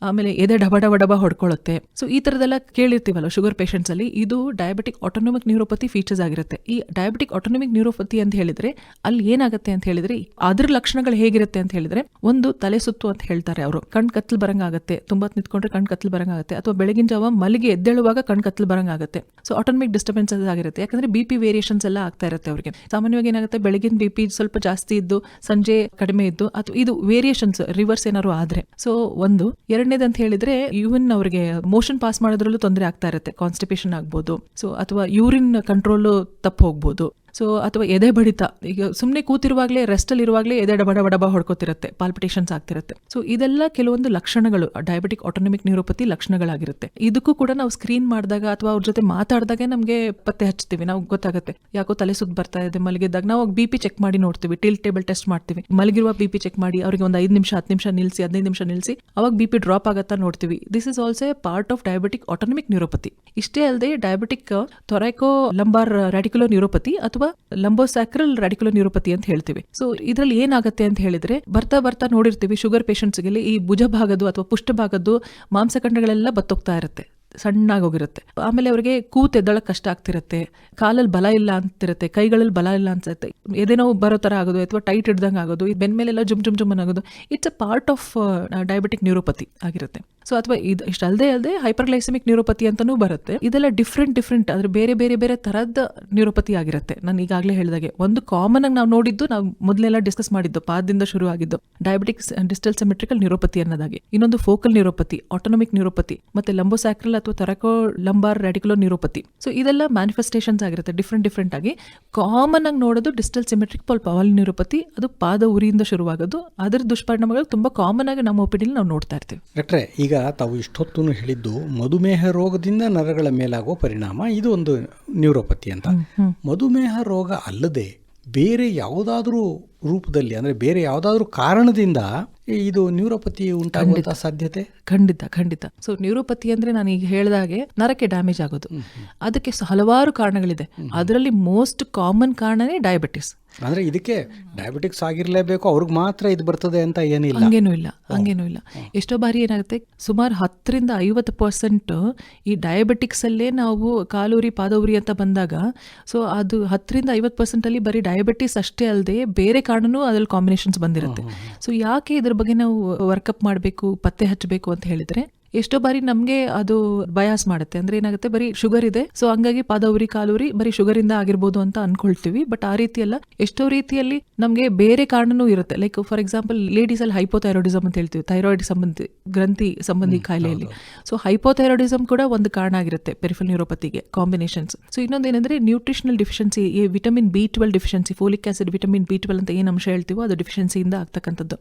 ಆಮೇಲೆ ಎದೆ ಡಬ ಡಬ ಡಬ ಹೊಡ್ಕೊಳ್ಳುತ್ತೆ. ಸೊ ಈ ಥರದೆಲ್ಲ ಕೇಳಿರ್ತೀವಲ್ಲ ಶುಗರ್ ಪೇಷಂಟ್ಸ್ ಅಲ್ಲಿ, ಇದು ಡಯಾಬಿಟಿಕ್ ಆಟೋನಮಿಕ್ ನ್ಯೂರೋಪತಿ ಫೀಚರ್ಸ್ ಆಗಿರುತ್ತೆ. ಈ ಡಯಾಬಿಟಿಕ್ ಆಟೋನಮಿಕ್ ನ್ಯೂರೋಪತಿ ಅಂತ ಹೇಳಿದ್ರೆ ಅಲ್ಲಿ ಏನಾಗುತ್ತೆ ಅಂತ ಹೇಳಿದ್ರೆ ಅದ್ರ ಲಕ್ಷಣಗಳು ಹೇಗಿರುತ್ತೆ ಅಂತ ಹೇಳಿದ್ರೆ, ಒಂದು ತಲೆ ಸುತ್ತು ಅಂತ ಹೇಳ್ತಾರೆ ಅವರು, ಕಣ್ ಕತ್ತಲು ಬರಂಗಾಗುತ್ತೆ, ತುಂಬಾ ನಿಂತ್ಕೊಂಡ್ರೆ ಕಣ್ ಕತ್ತಲು ಬರಂಗಾಗುತ್ತೆ, ಅಥವಾ ಬೆಳಗಿನ ಜಾವ ಮಲ್ಲಿಗೆ ಎದ್ದೇಳುವಾಗ ಕಣ್ ಕತ್ತಲು ಬರಂಗಾಗುತ್ತೆ. ಸೊ ಆಟೋನಮಿಕ್ ಡಿಸ್ಟರ್ಬೆನ್ಸಸ್ ಆಗಿರುತ್ತೆ, ಯಾಕಂದ್ರೆ BP ವೇರಿಯೇಷನ್ಸ್ ಎಲ್ಲ ಆಗ್ತಾ ಇರುತ್ತೆ ಅವರಿಗೆ. ಸಾಮಾನ್ಯವಾಗಿ ಏನಾಗುತ್ತೆ, ಬೆಳಗಿನ BP ಸ್ವಲ್ಪ ಜಾಸ್ತಿ ಇದ್ದು ಸಂಜೆ ಕಡಿಮೆ ಇದ್ದು, ಅಥವಾ ಇದು ವೇರಿಯೇಷನ್ಸ್ ರಿವರ್ಸ್ ಏನಾದ್ರು ಆದ್ರೆ. ಸೊ ಒಂದು ಎರಡನೇದು ಅಂತ ಹೇಳಿದ್ರೆ ಇವನ್ ಅವ್ರಿಗೆ ಮೋಷನ್ ಪಾಸ್ ಮಾಡೋದ್ರಲ್ಲೂ ತೊಂದರೆ ಆಗ್ತಾ ಇರುತ್ತೆ, ಕಾನ್ಸ್ಟಿಪೇಷನ್ ಆಗ್ಬೋದು, ಸೊ ಅಥವಾ ಯೂರಿನ್ ಕಂಟ್ರೋಲ್ ತಪ್ಪು ಹೋಗ್ಬೋದು, ಸೊ ಅಥವಾ ಎದೆ ಬಡಿತ, ಈಗ ಸುಮ್ಮನೆ ಕೂತಿರುವಾಗಲೇ ರೆಸ್ಟಲ್ಲಿ ಇರುವಾಗಲೇ ಎದೆ ಡಬ ಡಬ ಡಬ ಹೊಡ್ಕೋತಿರುತ್ತೆ, ಪಾಲ್ಪಿಟೇಷನ್ಸ್ ಆಗ್ತಿರುತ್ತೆ. ಸೊ ಇದೆಲ್ಲ ಕೆಲವೊಂದು ಲಕ್ಷಣಗಳು ಡಯಾಬಿಟಿಕ್ ಆಟೋನಮಿಕ್ ನ್ಯೂರೋಪತಿ ಲಕ್ಷಣಗಳಾಗಿರುತ್ತೆ. ಇದಕ್ಕೂ ಕೂಡ ನಾವು ಸ್ಕ್ರೀನ್ ಮಾಡಿದಾಗ ಅಥವಾ ಅವ್ರ ಜೊತೆ ಮಾತಾಡಿದಾಗ ನಮಗೆ ಪತ್ತೆ ಹಚ್ತೀವಿ, ನಾವು ಗೊತ್ತಾಗುತ್ತೆ ಯಾಕೋ ತಲೆ ಸುತ್ತ ಬರ್ತಾ ಇದೆ ಮಲಗಿದ್ದಾಗ. ನಾವು BP ಚೆಕ್ ಮಾಡಿ ನೋಡ್ತೀವಿ, ಟಿಲ್ ಟೇಬಲ್ ಟೆಸ್ಟ್ ಮಾಡ್ತೀವಿ, ಮಲಗಿರುವ BP ಚೆಕ್ ಮಾಡಿ ಅವರಿಗೆ ಒಂದು 5 ನಿಮಿಷ 10 ನಿಮಿಷ ನಿಲ್ಲಿಸಿ 15 ನಿಮಿಷ ನಿಲ್ಲಿಸಿ ಅವಾಗ BP ಡ್ರಾಪ್ ಆಗತ್ತಾ ನೋಡ್ತೀವಿ. This is also A part of diabetic autonomic neuropathy. ಇಷ್ಟೇ ಅಲ್ಲದೆ ಡಯಾಬಿಟಿಕ್ ಥೊರೈಕೋ ಲಂಬಾರ್ ರ್ಯಾಡಿಕ್ಯುಲರ್ ನ್ಯೂರೋಪತಿ ಅಥವಾ ಲಂಬೋಸ್ಯಾಕ್ರಲ್ ರ್ಯಾಡಿಕ್ಯುಲರ್ ನ್ಯೂರೋಪತಿ ಅಂತ ಹೇಳ್ತೀವಿ. ಸೊ ಇದರಲ್ಲಿ ಏನಾಗುತ್ತೆ ಅಂತ ಹೇಳಿದ್ರೆ, ಬರ್ತಾ ಬರ್ತಾ ನೋಡಿರ್ತೀವಿ ಶುಗರ್ ಪೇಷಂಟ್ಸ್ಗೆ ಈ ಭುಜ ಭಾಗದ್ದು ಅಥವಾ ಪುಷ್ಟ ಭಾಗದ್ದು ಮಾಂಸಖಂಡಗಳೆಲ್ಲ ಬತ್ತೋಗ್ತಾ ಇರುತ್ತೆ, ಸಣ್ಣಾಗೋಗಿರುತ್ತೆ. ಆಮೇಲೆ ಅವರಿಗೆ ಕೂತ್ ಎದ್ದೊಳಕ್ ಕಷ್ಟ ಆಗ್ತಿರುತ್ತೆ, ಕಾಲಲ್ಲಿ ಬಲ ಇಲ್ಲ ಅಂತಿರುತ್ತೆ, ಕೈಗಳಲ್ಲಿ ಬಲ ಇಲ್ಲ ಅನ್ಸುತ್ತೆ, ಎದೆನೋ ಬರೋ ತರ ಆಗೋದು ಅಥವಾ ಟೈಟ್ ಹಿಡ್ದಂಗೆ ಆಗೋದು, ಬೆನ್ ಮೇಲೆಲ್ಲ ಜುಮ್ ಜುಮ್ ಜುಮ್ ಆಗೋದು. It's a part of diabetic neuropathy ಆಗಿರುತ್ತೆ. ಸೊ ಅಥವಾ ಇದು ಇಷ್ಟಲ್ಲದೆ ಅಲ್ಲದೆ ಹೈಪರ್ಗ್ಲೈಸೆಮಿಕ್ ನ್ಯೂರೋಪತಿ ಅಂತಾನೂ ಬರುತ್ತೆ. ಇದೆಲ್ಲ ಡಿಫ್ರೆಂಟ್ ಅಂದ್ರೆ ಬೇರೆ ಬೇರೆ ಬೇರೆ ತರದ ನ್ಯೂರೋಪತಿ ಆಗಿರುತ್ತೆ. ನಾನು ಈಗಾಗಲೇ ಹೇಳಿದಾಗೆ ಒಂದು ಕಾಮನ್ ಆಗಿ ನಾವು ನೋಡಿದ್ದು, ನಾವು ಮೊದಲೆಲ್ಲ ಡಿಸ್ಕಸ್ ಮಾಡಿದ್ದು, ಪಾದದಿಂದ ಶುರು ಆಗಿದ್ದು ಡಯಾಬಿಟಿಕ್ ಡಿಸ್ಟಲ್ ಸಿಮೆಟ್ರಿಕಲ್ ನ್ಯೂರೋಪತಿ ಅನ್ನೋದಾಗಿ, ಇನ್ನೊಂದು ಫೋಕಲ್ ನ್ಯೂರೋಪತಿ, ಆಟೋನಮಿಕ್ ನ್ಯೂರೋಪತಿ, ಮತ್ತೆ ಲಂಬೋಸ್ಯಾಕ್ರಲ್ ಅಥವಾ ಥೊರೈಕೋ ಲಂಬಾರ್ ರ್ಯಾಡಿಕ್ಯುಲರ್ ನ್ಯೂರೋಪತಿ. ಸೊ ಇದೆಲ್ಲ ಮ್ಯಾನಿಫೆಸ್ಟೇಷನ್ಸ್ ಆಗಿರುತ್ತೆ ಡಿಫ್ರೆಂಟ್ ಆಗಿ. ಕಾಮನ್ ಆಗಿ ನೋಡೋದು ಡಿಸ್ಟಲ್ ಸಿಮೆಟ್ರಿಕ್ ಪವಲ್ ನ್ಯೂರೋಪತಿ, ಅದು ಪಾದ ಉರಿಯಿಂದ ಶುರುವಾಗೋದು. ಅದರ ದುಷ್ಪರಿಣಾಮಗಳು ತುಂಬಾ ಕಾಮನ್ ಆಗಿ ನಮ್ಮ ಒಪಿನಿಯಲ್ಲಿ ನಾವು ನೋಡ್ತಾ ಇರ್ತೀವಿ. ಡಾಕ್ಟ್ರೆ, ಈಗ ತಾವು ಇಷ್ಟೊತ್ತು ಹೇಳಿದ್ದು ಮಧುಮೇಹ ರೋಗದಿಂದ ನರಗಳ ಮೇಲಾಗುವ ಪರಿಣಾಮ, ಇದು ಒಂದು ನ್ಯೂರೋಪತಿ ಅಂತ. ಮಧುಮೇಹ ರೋಗ ಅಲ್ಲದೆ ಬೇರೆ ಯಾವುದಾದ್ರೂ ರೂಪದಲ್ಲಿ, ಅಂದ್ರೆ ಬೇರೆ ಯಾವುದಾದ್ರೂ ಕಾರಣದಿಂದ ಇದು ನ್ಯೂರೋಪತಿ ಉಂಟಾಗುವಂತ ಸಾಧ್ಯತೆ? ಖಂಡಿತ. ಸೊ ನ್ಯೂರೋಪತಿ ಅಂದ್ರೆ ನಾನು ಈಗ ಹೇಳಿದಾಗೆ ನರಕ್ಕೆ ಡ್ಯಾಮೇಜ್ ಆಗೋದು, ಅದಕ್ಕೆ ಹಲವಾರು ಕಾರಣಗಳಿದೆ. ಅದರಲ್ಲಿ ಮೋಸ್ಟ್ ಕಾಮನ್ ಕಾರಣನೇ ಡಯಾಬಿಟಿಸ್. ಅಂದ್ರೆ ಇದಕ್ಕೆ ಡಯಾಬಿಟಿಕ್ಸ್ ಆಗಿರ್ಲೇಬೇಕು, ಅವ್ರಿಗೆ ಮಾತ್ರ ಇದು ಬರ್ತದೆ ಅಂತ ಏನಿಲ್ಲ, ಹಂಗೇನೂ ಇಲ್ಲ. ಎಷ್ಟೋ ಬಾರಿ ಏನಾಗುತ್ತೆ, ಸುಮಾರು 10-50% ಈ ಡಯಾಬಿಟಿಕ್ಸ್ ಅಲ್ಲೇ ನಾವು ಕಾಲೂರಿ ಪಾದೌರಿ ಅಂತ ಬಂದಾಗ, ಸೊ ಅದು 10-50% ಅಲ್ಲಿ ಬರೀ ಡಯಾಬಿಟಿಸ್ ಅಷ್ಟೇ ಅಲ್ಲದೆ ಬೇರೆ ಕಾರಣನೂ ಅದ್ರಲ್ಲಿ ಕಾಂಬಿನೇಷನ್ಸ್ ಬಂದಿರುತ್ತೆ. ಸೊ ಯಾಕೆ ಇದ್ರ ಬಗ್ಗೆ ನಾವು ವರ್ಕಪ್ ಮಾಡಬೇಕು, ಪತ್ತೆ ಹಚ್ಚಬೇಕು ಅಂತ ಹೇಳಿದ್ರೆ, ಎಷ್ಟೋ ಬಾರಿ ನಮ್ಗೆ ಅದು ಬಯಾಸ್ ಮಾಡುತ್ತೆ. ಅಂದ್ರೆ ಏನಾಗುತ್ತೆ, ಬರೀ ಶುಗರ್ ಇದೆ, ಸೊ ಹಂಗಾಗಿ ಪಾದೌರಿ ಕಾಲೂರಿ ಬರೀ ಶುಗರ್ ಇಂದ ಆಗಿರ್ಬೋದು ಅಂತ ಅನ್ಕೊಳ್ತೀವಿ. ಬಟ್ ಆ ರೀತಿ ಅಲ್ಲ, ಎಷ್ಟೋ ರೀತಿಯಲ್ಲಿ ನಮ್ಗೆ ಬೇರೆ ಕಾರಣನೂ ಇರುತ್ತೆ. ಲೈಕ್ ಫಾರ್ ಎಕ್ಸಾಂಪಲ್ ಲೇಡೀಸ್ ಅಲ್ಲಿ ಹೈಪೋಥೈರಾಯ್ಡಿಸಮ್ ಅಂತ ಹೇಳ್ತೀವಿ, ಥೈರಾಯ್ಡ್ ಗ್ರಂಥಿ ಸಂಬಂಧಿ ಕಾಯಿಲೆಯಲ್ಲಿ. ಸೊ ಹೈಪೋಥೈರಾಯ್ಡಿಸಮ್ ಕೂಡ ಒಂದು ಕಾರಣ ಆಗಿರುತ್ತೆ ಪೆರಿಫೆರಲ್ ನ್ಯೂರೋಪತಿಗೆ, ಕಾಂಬಿನೇಷನ್ಸ್. ಸೊ ಇನ್ನೊಂದೇನಂದ್ರೆ nutritional deficiency, vitamin B12 deficiency, folic acid, vitamin B12 ಅಂತ ಏನ್ ಅಂಶ ಹೇಳ್ತೀವೋ ಅದು ಡಿಫಿಷಿಯನ್ಸಿಯಿಂದ ಆಗ್ತಕ್ಕಂಥದ್ದು.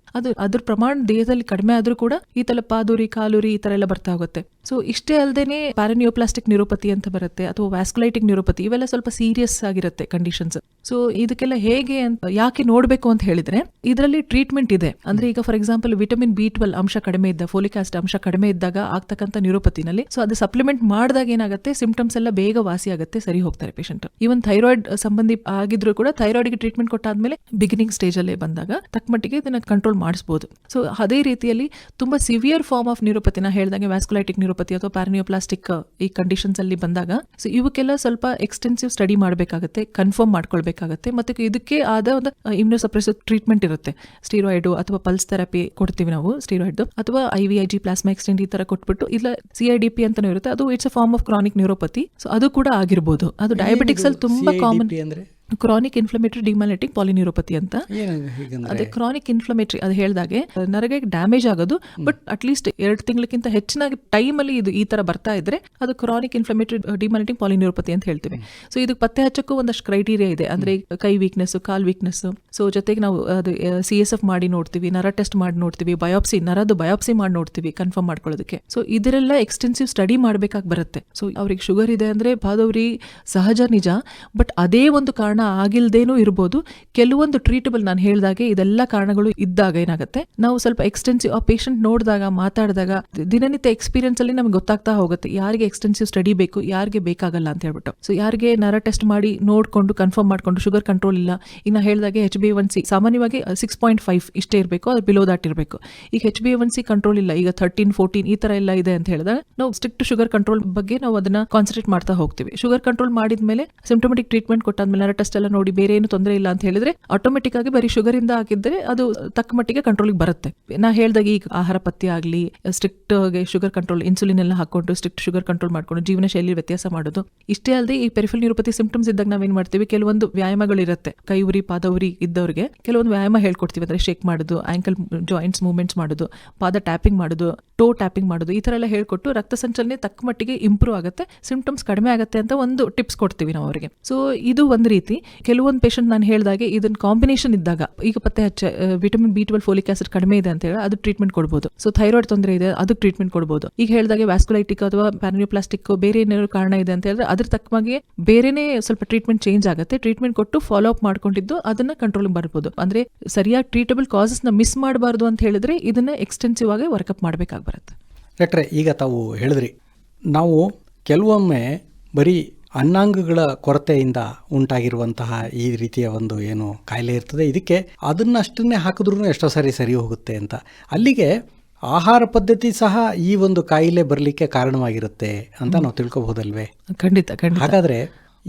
ಅದ್ರ ಪ್ರಮಾಣ ದೇಹದಲ್ಲಿ ಕಡಿಮೆ ಆದ್ರೂ ಕೂಡ ಈ ತರ ಪಾದೂರಿ ಕಾಲೂರಿ ಈ ತರ ಎಲ್ಲ ಬರ್ತಾ ಹೋಗುತ್ತೆ. ಸೊ ಇಷ್ಟೇ ಅಲ್ಲದೇನೆ ಪ್ಯಾರಾನಿಯೋಪ್ಲಾಸ್ಟಿಕ್ ನ್ಯೂರೋಪತಿ ಅಂತ ಬರುತ್ತೆ, ಅಥವಾ ವ್ಯಾಸ್ಕುಲೈಟಿಕ್ ನ್ಯೂರೋಪತಿ. ಇವೆಲ್ಲ ಸ್ವಲ್ಪ ಸೀರಿಯಸ್ ಆಗಿರುತ್ತೆ ಕಂಡೀಷನ್ಸ್. ಸೊ ಇದಕ್ಕೆಲ್ಲ ಹೇಗೆ ಅಂತ ಯಾಕೆ ನೋಡ್ಬೇಕು ಅಂತ ಹೇಳಿದ್ರೆ, ಇದರಲ್ಲಿ ಟ್ರೀಟ್ಮೆಂಟ್ ಇದೆ. ಅಂದ್ರೆ ಈಗ ಫಾರ್ ಎಕ್ಸಾಂಪಲ್ ವಿಟಮಿನ್ B12 ಅಂಶ ಕಡಿಮೆ ಇದ್ದ, ಫೋಲಿಕ್ ಆಸಿಡ್ ಅಂಶ ಕಡಿಮೆ ಇದ್ದಾಗ ಆಗ್ತಕ್ಕಂಥ ನ್ಯೂರೋಪತಿನಲ್ಲಿ, ಸೊ ಅದು ಸಪ್ಲಿಮೆಂಟ್ ಮಾಡಿದಾಗ ಏನಾಗುತ್ತೆ, ಸಿಂಪ್ಟಮ್ಸ್ ಎಲ್ಲ ಬೇಗ ವಾಸಿ ಆಗುತ್ತೆ, ಸರಿ ಹೋಗ್ತಾರೆ ಪೇಷಂಟ್. ಈವನ್ ಥೈರಾಯ್ಡ್ ಸಂಬಂಧಿ ಆಗಿದ್ರು ಕೂಡ ಥೈರಾಯ್ಡ್ಗೆ ಟ್ರೀಟ್ಮೆಂಟ್ ಕೊಟ್ಟಾದ್ಮೇಲೆ ಬಿಗಿನಿಂಗ್ ಸ್ಟೇಜ್ ಅಲ್ಲೇ ಬಂದಾಗ ತಕ್ಕ ಮಟ್ಟಿಗೆ ಇದನ್ನ ಕಂಟ್ರೋಲ್ ಮಾಡಿಸಬಹುದು. ಸೊ ಅದೇ ರೀತಿಯಲ್ಲಿ ತುಂಬಾ ಸಿವಿಯರ್ ಫಾರ್ಮ್ ಆಫ್ ನ್ಯೂರೋಪತಿನ ಹೇಳಿದಾಗ ವ್ಯಾಸ್ಕುಲೈಟಿಕ್ ನ್ಯೂರೋಪತಿ ಅಥವಾ ಪ್ಯಾರಾನಿಯೋಪ್ಲಾಸ್ಟಿಕ್ ಈ ಕಂಡೀಷನ್ಸ್ ಅಲ್ಲಿ ಬಂದಾಗ, ಸೊ ಇವಕ್ಕೆಲ್ಲ ಸ್ವಲ್ಪ ಎಕ್ಸ್ಟೆನ್ಸಿವ್ ಸ್ಟಡಿ ಮಾಡಬೇಕಾಗುತ್ತೆ, ಕನ್ಫರ್ಮ್ ಮಾಡ್ಕೊಳ್ಬೇಕಾಗುತ್ತೆ. ಮತ್ತೆ ಇದಕ್ಕೆ ಆದ ಒಂದು ಇಮ್ಯುನೋಸಪ್ರೆಸಿವ್ ಟ್ರೀಟ್ಮೆಂಟ್ ಇರುತ್ತೆ. ಸ್ಟೀರಾಯ್ಡ್ ಅಥವಾ ಪಲ್ಸ್ ಥೆರಪಿ ಕೊಡ್ತೀವಿ ನಾವು, ಸ್ಟೀರಾಯ್ಡ್ ಅಥವಾ IVIG ಪ್ಲಾಸ್ಮಾ ಎಕ್ಸ್ಟೆಂಡ್ ಈ ತರ ಕೊಟ್ಬಿಟ್ಟು, ಇಲ್ಲ CIDP ಅಂತಾನೂ ಇರುತ್ತೆ, ಅದು it's a form of chronic neuropathy. So ಅದು ಕೂಡ ಆಗಿರ್ಬೋದು. ಅದು ಡಯಾಬಿಟಿಕ್ಸ್ ಅಲ್ಲಿ ತುಂಬಾ common. Chronic inflammatory demyelinating polyneuropathy ಅಂತ. ಅದೇ ಕ್ರಾನಿಕ್ ಇನ್ಫ್ಲಮೇಟರಿ, ಅದು ಹೇಳಿದಾಗೆ ನರಗೆ ಡ್ಯಾಮೇಜ್ ಆಗೋದು, ಬಟ್ ಅಟ್ಲೀಸ್ಟ್ 2 ತಿಂಗಳಕ್ಕಿಂತ ಹೆಚ್ಚಿನ ಟೈಮ್ ಅಲ್ಲಿ ಇದು ಈ ತರ ಬರ್ತಾ ಇದ್ರೆ ಅದು ಕ್ರಾನಿಕ್ ಇನ್ಫ್ಲಮೇಟರಿ ಡಿಮಾಲಿಟಿಕ್ ಪಾಲಿನ್ಯೂರೋಪತಿ ಅಂತ ಹೇಳ್ತೀವಿ. ಸೊ ಇದಕ್ಕೆ ಪತ್ತೆ ಹಚ್ಚಕ್ಕೂ ಒಂದಷ್ಟು ಕ್ರೈಟೀರಿಯಾ ಇದೆ. ಅಂದ್ರೆ ಕೈ ವೀಕ್ನೆಸ್, ಕಾಲ್ ವೀಕ್ನೆಸ್. ಸೊ ಜೊತೆಗೆ ನಾವು ಅದು CSF ಮಾಡಿ ನೋಡ್ತೀವಿ, ನರ ಟೆಸ್ಟ್ ಮಾಡಿ ನೋಡ್ತೀವಿ, ನರದ್ದು ಬಯಾಪ್ಸಿ ಮಾಡಿ ನೋಡ್ತೀವಿ ಕನ್ಫರ್ಮ್ ಮಾಡ್ಕೊಳ್ಳೋದಕ್ಕೆ. ಸೊ ಇದರೆಲ್ಲ ಎಕ್ಸ್ಟೆನ್ಸಿವ್ ಸ್ಟಡಿ ಮಾಡ್ಬೇಕಾಗಿ ಬರುತ್ತೆ. ಸೊ ಅವ್ರಿಗೆ ಶುಗರ್ ಇದೆ ಅಂದ್ರೆ ಪಾದೌರಿ ಸಹಜ ನಿಜ, ಬಟ್ ಅದೇ ಒಂದು ಕಾರಣ ಕಾರಣ ಆಗಿಲ್ದೇನೂ ಇರ್ಬೋದು. ಕೆಲವೊಂದು ಟ್ರೀಟಬಲ್, ನಾನು ಹೇಳಿದಾಗೆ ಇದೆಲ್ಲ ಕಾರಣಗಳು ಇದ್ದಾಗ ಏನಾಗುತ್ತೆ, ನಾವು ಸ್ವಲ್ಪ ಎಕ್ಸ್ಟೆನ್ಸಿವ್ ಆ ಪೇಷಂಟ್ ನೋಡಿದಾಗ, ಮಾತಾಡಿದಾಗ, ದಿನನಿತ್ಯ ಎಕ್ಸ್ಪೀರಿಯನ್ಸ್ ಅಲ್ಲಿ ನಮ್ಗೆ ಗೊತ್ತಾಗ್ತಾ ಹೋಗುತ್ತೆ ಯಾರಿಗೆ ಎಕ್ಸ್ಟೆನ್ಸಿವ್ ಸ್ಟಡಿ ಬೇಕು, ಯಾರಿಗೆ ಬೇಕಾಗಲ್ಲ ಅಂತ ಹೇಳ್ಬಿಟ್ಟು. ಸೊ ಯಾರಿಗೆ ನರ ಟೆಸ್ಟ್ ಮಾಡಿ ನೋಡ್ಕೊಂಡು ಕನ್ಫರ್ಮ್ ಮಾಡ್ಕೊಂಡು ಶುಗರ್ ಕಂಟ್ರೋಲ್ ಇಲ್ಲ, ಇನ್ನು ಹೇಳಿದಾಗೆ HbA1c ಸಾಮಾನ್ಯವಾಗಿ 6.5 ಇಷ್ಟೇ ಇರಬೇಕು, ಅದು ಬಿಲೋ ದಾಟ್ ಇರಬೇಕು. ಈಗ HbA1c ಕಂಟ್ರೋಲ್ ಇಲ್ಲ, ಈಗ 13-14 ಈ ತರ ಎಲ್ಲ ಇದೆ ಅಂತ ಹೇಳಿದಾಗ ನಾವು ಸ್ಟ್ರಿಕ್ಟ್ ಶುಗರ್ ಕಂಟ್ರೋಲ್ ಬಗ್ಗೆ ನಾವು ಅದನ್ನ ಕಾನ್ಸಂಟ್ರೇಟ್ ಮಾಡ್ತಾ ಹೋಗ್ತೀವಿ. ಶುಗರ್ ಕಂಟ್ರೋಲ್ ಮಾಡಿದ್ಮೇಲೆ ಸಿಂಪ್ಟೊಮೆಟಿಕ್ ಟ್ರೀಟ್ಮೆಂಟ್ ಕೊಟ್ಟಾದ್ಮೇಲೆ ನರ ಟೆಸ್ಟ್ ಎಲ್ಲ ನೋಡಿ ಬೇರೆ ಏನು ತೊಂದರೆ ಇಲ್ಲ ಅಂತ ಹೇಳಿದ್ರೆ ಆಟೋಮೆಟಿಕ್ ಆಗಿ ಬರೀ ಶುಗರ್ ಇಂದ ಹಾಕಿದ್ರೆ ಅದು ತಕ್ಕ ಮಟ್ಟಿಗೆ ಕಂಟ್ರೋಲ್ಗೆ ಬರುತ್ತೆ. ನಾ ಹೇಳ್ದಾಗ ಈಗ ಆಹಾರ ಪಥ್ಯ ಆಗಲಿ, ಸ್ಟ್ರಿಕ್ಟ್ ಶುಗರ್ ಕಂಟ್ರೋಲ್, ಇನ್ಸುಲಿನ್ ಎಲ್ಲ ಹಾಕೊಂಡು ಸ್ಟ್ರಿಕ್ಟ್ ಶುಗರ್ ಕಂಟ್ರೋಲ್ ಮಾಡ್ಕೊಂಡು ಜೀವನ ಶೈಲಿ ವ್ಯತ್ಯಾಸ ಮಾಡೋದು. ಇಷ್ಟೇ ಅಲ್ಲದೆ ಈ ಪೆರಿಫೆರಲ್ ನ್ಯೂರೋಪತಿ ಸಿಂಪ್ಟಮ್ಸ್ ಇದ್ದಾಗ ನಾವೇನ್ ಮಾಡ್ತೀವಿ, ಕೆಲವೊಂದು ವ್ಯಾಯಾಮಗಳಿರುತ್ತೆ. ಕೈ ಉರಿ, ಪಾದ ಉರಿ ಇದ್ದವರಿಗೆ ಕೆಲವೊಂದು ವ್ಯಾಯಾಮ ಹೇಳ್ಕೊಡ್ತೀವಿ. ಅಂದ್ರೆ ಶೇಕ್ ಮಾಡೋದು, ಆಂಕಲ್ ಜಾಯಿಂಟ್ಸ್ ಮೂವ್ಮೆಂಟ್ಸ್ ಮಾಡೋದು, ಪಾದ ಟ್ಯಾಪಿಂಗ್ ಮಾಡೋದು, ಟೋ ಟ್ಯಾಪಿಂಗ್ ಮಾಡೋದು, ಈ ತರ ಎಲ್ಲ ಹೇಳ್ಕೊಟ್ಟು ರಕ್ತ ಸಂಚಲನೆ ತಕ್ಕ ಮಟ್ಟಿಗೆ ಇಂಪ್ರೂವ್ ಆಗುತ್ತೆ, ಸಿಂಪ್ಟಮ್ಸ್ ಕಡಿಮೆ ಆಗುತ್ತೆ ಅಂತ ಒಂದು ಟಿಪ್ಸ್ ಕೊಡ್ತೀವಿ ನಾವು ಅವರಿಗೆ. ಸೊ ಇದು ಒಂದು ರೀತಿ. ಕೆಲವೊಂದು ಪೇಷಂಟ್ ನಾನು ಹೇಳಿದಾಗೆ ಇದನ್ನ ಕಾಂಬಿನೇಷನ್ ಇದ್ದಾಗ, ಈಗ ಪತ್ತೆ ಹಚ್ಚ ವಿಟಮಿನ್ B12 ಫೋಲಿಕ್ ಆಸಿಡ್ ಕಡಿಮೆ ಇದೆ ಅಂತ ಹೇಳಿ ಅದು ಟ್ರೀಟ್ಮೆಂಟ್ ಕೊಡ್ಬೋದು. ಸೊ ಥೈರಾಯ್ಡ್ ತೊಂದರೆ ಇದೆ, ಅದಕ್ಕೆ ಟ್ರೀಟ್ಮೆಂಟ್ ಕೊಡ್ಬೋದು. ಈಗ ಹೇಳಿದಾಗೆ ವ್ಯಾಸ್ಕುಲೈಟಿಕ್ ಅಥವಾ ಪ್ಯಾನಿಯೋಪ್ಲಾಸ್ಟಿಕ್ ಬೇರೆ ಏನಾದ್ರು ಕಾರಣ ಇದೆ ಅಂತ ಹೇಳಿದ್ರೆ ಅದ್ರ ತಕ್ಕವಾಗಿ ಬೇರೆನೇ ಸ್ವಲ್ಪ ಟ್ರೀಟ್ಮೆಂಟ್ ಚೇಂಜ್ ಆಗುತ್ತೆ. ಟ್ರೀಟ್ಮೆಂಟ್ ಕೊಟ್ಟು ಫಾಲೋ ಅಪ್ ಮಾಡ್ಕೊಂಡಿದ್ದು ಅದನ್ನ ಕಂಟ್ರೋಲ್ ಬರ್ಬೋದು. ಅಂದ್ರೆ ಸರಿಯಾಗಿ ಟ್ರೀಟಬಲ್ ಕಾಸಸ್ ನ ಮಿಸ್ ಮಾಡಬಾರ್ದು ಅಂತ ಹೇಳಿದ್ರೆ ಇದನ್ನ ಎಕ್ಸ್ಟೆನ್ಸಿವ್ ಆಗಿ ವರ್ಕಪ್ ಮಾಡಬೇಕಾಗಿ ಬರುತ್ತೆ. ಡಾಕ್ಟ್ರೆ, ಈಗ ತಾವು ಹೇಳಿದ್ರಿ ನಾವು ಕೆಲವೊಮ್ಮೆ ಬರೀ ಅನ್ನಾಂಗಗಳ ಕೊರತೆಯಿಂದ ಉಂಟಾಗಿರುವಂತಹ ಈ ರೀತಿಯ ಒಂದು ಏನು ಕಾಯಿಲೆ ಇರ್ತದೆ, ಇದಕ್ಕೆ ಅದನ್ನಷ್ಟನ್ನೇ ಹಾಕಿದ್ರೂ ಎಷ್ಟೋ ಸರಿ ಹೋಗುತ್ತೆ ಅಂತ. ಅಲ್ಲಿಗೆ ಆಹಾರ ಪದ್ಧತಿ ಸಹ ಈ ಒಂದು ಕಾಯಿಲೆ ಬರಲಿಕ್ಕೆ ಕಾರಣವಾಗಿರುತ್ತೆ ಅಂತ ನಾವು ತಿಳ್ಕೊಬಹುದಲ್ವೇ? ಖಂಡಿತ. ಹಾಗಾದ್ರೆ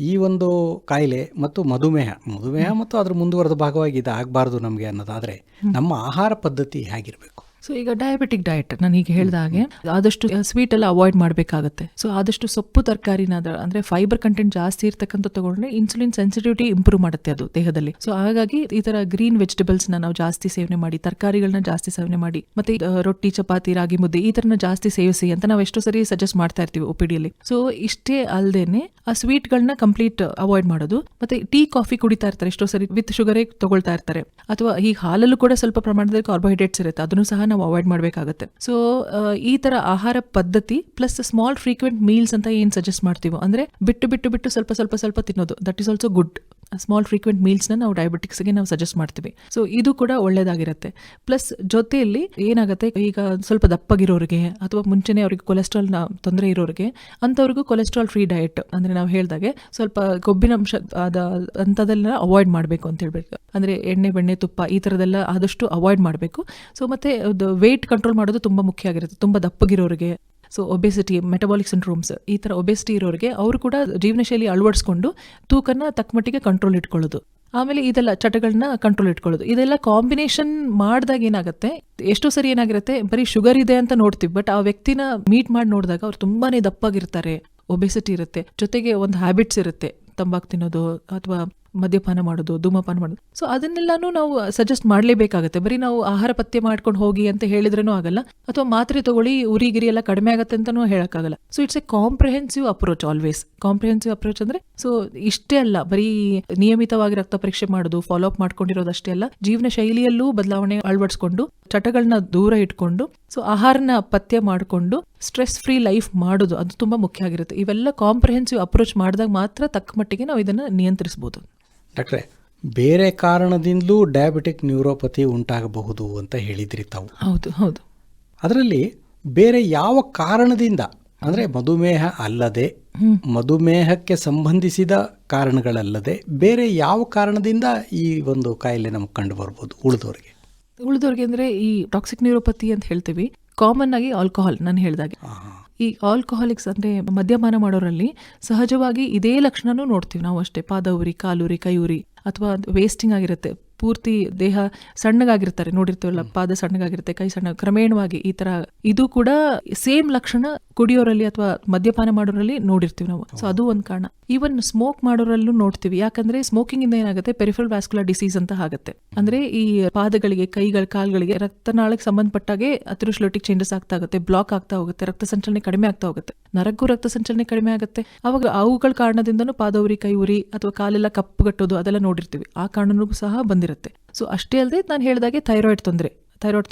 ಈ ಒಂದು ಕಾಯಿಲೆ ಮತ್ತು ಮಧುಮೇಹ ಮತ್ತು ಅದರ ಮುಂದುವರೆದ ಭಾಗವಾಗಿ ಇದು ಆಗಬಾರ್ದು ನಮಗೆ ಅನ್ನೋದಾದ್ರೆ ನಮ್ಮ ಆಹಾರ ಪದ್ಧತಿ ಹೇಗಿರಬೇಕು? ಸೊ ಈಗ ಡಯಾಬಿಟಿಕ್ ಡಯಟ್ ನಾನು ಈಗ ಹೇಳಿದ ಹಾಗೆ ಆದಷ್ಟು ಸ್ವೀಟ್ ಎಲ್ಲ ಅವಾಯ್ಡ್ ಮಾಡಬೇಕಾಗುತ್ತೆ. ಸೊ ಆದಷ್ಟು ಸೊಪ್ಪು ತರಕಾರಿನಾದ ಅಂದ್ರೆ ಫೈಬರ್ ಕಂಟೆಂಟ್ ಜಾಸ್ತಿ ಇರ್ತಕ್ಕಂಥ ತಗೊಂಡ್ರೆ ಇನ್ಸುಲಿನ್ ಸೆನ್ಸಿಟಿವಿಟಿ ಇಂಪ್ರೂವ್ ಮಾಡುತ್ತೆ ಅದು ದೇಹದಲ್ಲಿ. ಸೊ ಹಾಗಾಗಿ ಈ ತರ ಗ್ರೀನ್ ವೆಜಿಟೇಬಲ್ಸ್ ನಾವು ಜಾಸ್ತಿ ಸೇವನೆ ಮಾಡಿ, ತರಕಾರಿಗಳನ್ನ ಜಾಸ್ತಿ ಸೇವನೆ ಮಾಡಿ, ಮತ್ತೆ ರೊಟ್ಟಿ, ಚಪಾತಿ, ರಾಗಿ ಮುದ್ದೆ ಈ ತರನ ಜಾಸ್ತಿ ಸೇವಿಸಿ ಅಂತ ನಾವು ಎಷ್ಟೋ ಸರಿ ಸಜೆಸ್ಟ್ ಮಾಡ್ತಾ ಇರ್ತೀವಿ OPDಯಲ್ಲಿ. ಸೊ ಇಷ್ಟೇ ಅಲ್ಲದೇನೆ ಆ ಸ್ವೀಟ್ ಗಳನ್ನ ಕಂಪ್ಲೀಟ್ ಅವಾಯ್ಡ್ ಮಾಡೋದು. ಮತ್ತೆ ಟೀ, ಕಾಫಿ ಕುಡಿತಾ ಇರ್ತಾರೆ ಎಷ್ಟೋ ಸರಿ, ವಿತ್ ಶುಗರೇ ತಗೊಳ್ತಾ ಇರ್ತಾರೆ. ಅಥವಾ ಈ ಹಾಲಲ್ಲೂ ಕೂಡ ಸ್ವಲ್ಪ ಪ್ರಮಾಣದಲ್ಲಿ ಕಾರ್ಬೋಹೈಡ್ರೇಟ್ಸ್ ಇರುತ್ತೆ, ಅದನ್ನು ಸಹ ನಾವು ಅವಾಯ್ಡ್ ಮಾಡಬೇಕಾಗುತ್ತೆ. ಸೊ ಈ ತರ ಆಹಾರ ಪದ್ಧತಿ ಪ್ಲಸ್ ಸ್ಮಾಲ್ ಫ್ರೀಕ್ವೆಂಟ್ ಮೀಲ್ಸ್ ಅಂತ ಏನ್ ಸಜೆಸ್ಟ್ ಮಾಡ್ತೀವೋ, ಅಂದ್ರೆ ಬಿಟ್ಟು ಸ್ವಲ್ಪ ತಿನ್ನೋದು, that is also good. Small frequent meals ನಾವು ಡಯಾಬಿಟಿಕ್ಸ್ಗೆ ನಾವು ಸಜೆಸ್ಟ್ ಮಾಡ್ತೀವಿ. ಸೊ ಇದು ಕೂಡ ಒಳ್ಳೇದಾಗಿರುತ್ತೆ. ಪ್ಲಸ್ ಜೊತೆಯಲ್ಲಿ ಏನಾಗುತ್ತೆ, ಈಗ ಸ್ವಲ್ಪ ದಪ್ಪಗಿರೋರಿಗೆ ಅಥವಾ ಮುಂಚೆನೆ ಅವ್ರಿಗೆ ಕೊಲೆಸ್ಟ್ರಾಲ್ ತೊಂದರೆ ಇರೋರಿಗೆ ಅಂತವ್ರಿಗೂ ಕೊಲೆಸ್ಟ್ರಾಲ್ ಫ್ರೀ ಡಯಟ್ ಅಂದ್ರೆ ನಾವು ಹೇಳ್ದಾಗೆ ಸ್ವಲ್ಪ ಕೊಬ್ಬಿನಂಶ ಅಂತದೆಲ್ಲ ಅವಾಯ್ಡ್ ಮಾಡಬೇಕು ಅಂತ ಹೇಳ್ಬೇಕು. ಅಂದ್ರೆ ಎಣ್ಣೆ, ಬೆಣ್ಣೆ, ತುಪ್ಪ ಈ ತರದೆಲ್ಲ ಆದಷ್ಟು ಅವಾಯ್ಡ್ ಮಾಡಬೇಕು. ಸೊ ಮತ್ತೆ ವೇಟ್ ಕಂಟ್ರೋಲ್ ಮಾಡೋದು ತುಂಬಾ ಮುಖ್ಯ ಆಗಿರುತ್ತೆ. ತುಂಬಾ ದಪ್ಪಗಿರೋರಿಗೆ, ಸೊ ಒಬೆಸಿಟಿ, ಮೆಟಬಾಲಿಕ್ ಸಿಂಡ್ರೋಮ್ಸ್ ಈ ತರ ಒಬೆಸಿಟಿ ಇರೋರಿಗೆ ಅವರು ಕೂಡ ಜೀವನ ಶೈಲಿ ಅಳವಡಿಸ್ಕೊಂಡು ತೂಕನ ತಕ್ಕಮಟ್ಟಿಗೆ ಕಂಟ್ರೋಲ್ ಇಟ್ಕೊಳ್ಳೋದು. ಆಮೇಲೆ ಇದೆಲ್ಲ ಚಟಗಳನ್ನ ಕಂಟ್ರೋಲ್ ಇಟ್ಕೊಳ್ಳೋದು, ಇದೆಲ್ಲ ಕಾಂಬಿನೇಷನ್ ಮಾಡಿದಾಗ ಏನಾಗುತ್ತೆ, ಎಷ್ಟೋ ಸರಿ ಏನಾಗಿರುತ್ತೆ, ಬರೀ ಶುಗರ್ ಇದೆ ಅಂತ ನೋಡ್ತೀವಿ, ಬಟ್ ಆ ವ್ಯಕ್ತಿನ ಮೀಟ್ ಮಾಡಿ ನೋಡಿದಾಗ ಅವ್ರು ತುಂಬಾನೇ ದಪ್ಪಾಗಿರ್ತಾರೆ, ಒಬೆಸಿಟಿ ಇರುತ್ತೆ, ಜೊತೆಗೆ ಒಂದು ಹ್ಯಾಬಿಟ್ಸ್ ಇರುತ್ತೆ, ತಂಬಾಕು ತಿನ್ನೋದು ಅಥವಾ ಮದ್ಯಪಾನ ಮಾಡೋದು, ಧೂಮಪಾನ ಮಾಡೋದು. ಸೊ ಅದನ್ನೆಲ್ಲಾನು ನಾವು ಸಜೆಸ್ಟ್ ಮಾಡಲೇಬೇಕಾಗುತ್ತೆ. ಬರೀ ನಾವು ಆಹಾರ ಪಥ್ಯ ಮಾಡ್ಕೊಂಡು ಹೋಗಿ ಅಂತ ಹೇಳಿದ್ರೂ ಆಗಲ್ಲ, ಅಥವಾ ಮಾತ್ರೆ ತಗೊಳ್ಳಿ ಉರಿಗಿರಿ ಎಲ್ಲ ಕಡಿಮೆ ಆಗತ್ತೆ ಅಂತಾನೂ ಹೇಳಕ್ಕಾಗಲ್ಲ. So it's A comprehensive approach, always comprehensive approach. ಅಂದ್ರೆ ಸೊ ಇಷ್ಟೇ ಅಲ್ಲ, ಬರೀ ನಿಯಮಿತವಾಗಿ ರಕ್ತ ಪರೀಕ್ಷೆ ಮಾಡೋದು, ಫಾಲೋ ಅಪ್ ಮಾಡ್ಕೊಂಡಿರೋದಷ್ಟೇ ಅಲ್ಲ, ಜೀವನ ಶೈಲಿಯಲ್ಲೂ ಬದಲಾವಣೆ ಅಳವಡಿಸ್ಕೊಂಡು, ಚಟಗಳನ್ನ ದೂರ ಇಟ್ಕೊಂಡು, ಸೊ ಆಹಾರನ ಪಥ್ಯ ಮಾಡಿಕೊಂಡು ಸ್ಟ್ರೆಸ್ ಫ್ರೀ ಲೈಫ್ ಮಾಡೋದು, ಅದು ತುಂಬಾ ಮುಖ್ಯ ಆಗಿರುತ್ತೆ. ಇವೆಲ್ಲ ಕಾಂಪ್ರಿಹೆನ್ಸಿವ್ ಅಪ್ರೋಚ್ ಮಾಡಿದಾಗ ಮಾತ್ರ ತಕ್ಕ ಮಟ್ಟಿಗೆ ನಾವು ಇದನ್ನ ನಿಯಂತ್ರಿಸಬಹುದು. ಡಾಕ್ಟ್ರೆ, ಬೇರೆ ಕಾರಣದಿಂದಲೂ ಡಯಾಬಿಟಿಕ್ ನ್ಯೂರೋಪತಿ ಉಂಟಾಗಬಹುದು ಅಂತ ಹೇಳಿದ್ರಿ ತಾವು. ಹೌದು. ಅದರಲ್ಲಿ ಬೇರೆ ಯಾವ ಕಾರಣದಿಂದ, ಅಂದರೆ ಮಧುಮೇಹ ಅಲ್ಲದೆ, ಮಧುಮೇಹಕ್ಕೆ ಸಂಬಂಧಿಸಿದ ಕಾರಣಗಳಲ್ಲದೆ ಬೇರೆ ಯಾವ ಕಾರಣದಿಂದ ಈ ಒಂದು ಕಾಯಿಲೆ ನಮಗೆ ಕಂಡು ಬರ್ಬೋದು ಉಳಿದವರಿಗೆ ಅಂದ್ರೆ ಈ ಟಾಕ್ಸಿಕ್ ನ್ಯೂರೋಪತಿ ಅಂತ ಹೇಳ್ತೀವಿ. ಕಾಮನ್ ಆಗಿ ಆಲ್ಕೋಹಾಲ್, ನಾನು ಹೇಳಿದಾಗೆ ಈ ಆಲ್ಕೋಹಾಲಿಕ್ಸ್ ಅಂದ್ರೆ ಮದ್ಯಪಾನ ಮಾಡೋರಲ್ಲಿ ಸಹಜವಾಗಿ ಇದೇ ಲಕ್ಷಣನೂ ನೋಡ್ತೀವಿ ನಾವು ಅಷ್ಟೇ. ಪಾದ ಉರಿ, ಕಾಲುರಿ, ಕೈ ಉರಿ, ಅಥವಾ ವೇಸ್ಟಿಂಗ್ ಆಗಿರುತ್ತೆ, ಪೂರ್ತಿ ದೇಹ ಸಣ್ಣಗಾಗಿರ್ತಾರೆ, ನೋಡಿರ್ತೀವಲ್ಲ, ಪಾದ ಸಣ್ಣಗಾಗಿರುತ್ತೆ, ಕೈ ಸಣ್ಣ, ಕ್ರಮೇಣವಾಗಿ ಈ ತರ. ಇದು ಕೂಡ ಸೇಮ್ ಲಕ್ಷಣ ಕುಡಿಯೋರಲ್ಲಿ ಅಥವಾ ಮದ್ಯಪಾನ ಮಾಡೋರಲ್ಲಿ ನೋಡಿರ್ತೀವಿ ನಾವು. ಸೊ ಅದು ಒಂದ್ ಕಾರಣ. ಈವನ್ ಸ್ಮೋಕ್ ಮಾಡೋರಲ್ಲೂ ನೋಡ್ತೀವಿ. ಯಾಕಂದ್ರೆ ಸ್ಮೋಕಿಂಗ್ ಇಂದ ಏನಾಗುತ್ತೆ, ಪೆರಿಫೆರಲ್ ವ್ಯಾಸ್ಕುಲರ್ ಡಿಸೀಸ್ ಅಂತ ಆಗುತ್ತೆ. ಅಂದ್ರೆ ಈ ಪಾದಗಳಿಗೆ, ಕಾಲ್ಗಳಿಗೆ ರಕ್ತನಾಳಕ್ಕೆ ಸಂಬಂಧಪಟ್ಟಾಗೆ ಅಥೆರೋಸ್ಕ್ಲೆರೋಟಿಕ್ ಚೇಂಜಸ್ ಆಗ್ತಾ ಆಗುತ್ತೆ, ಬ್ಲಾಕ್ ಆಗ್ತಾ ಹೋಗುತ್ತೆ, ರಕ್ತ ಸಂಚಲನೆ ಕಡಿಮೆ ಆಗ್ತಾ ಹೋಗುತ್ತೆ, ನರಕ್ಕೂ ರಕ್ತ ಸಂಚಲನೆ ಕಡಿಮೆ ಆಗುತ್ತೆ. ಅವಾಗ ಅವುಗಳ ಕಾರಣದಿಂದನೂ ಪಾದ ಉರಿ, ಕೈ ಉರಿ ಅಥವಾ ಕಾಲೆಲ್ಲ ಕಪ್ಪುಗಟ್ಟೋದು ಅದೆಲ್ಲ ನೋಡಿರ್ತೀವಿ. ಆ ಕಾರಣನೂ ಸಹ ಬಂದಿರುತ್ತೆ. ಸೊ ಅಷ್ಟೇ ಅಲ್ಲದೆ ನಾನು ಹೇಳಿದಾಗೆ ಥೈರಾಯ್ಡ್ ತೊಂದರೆ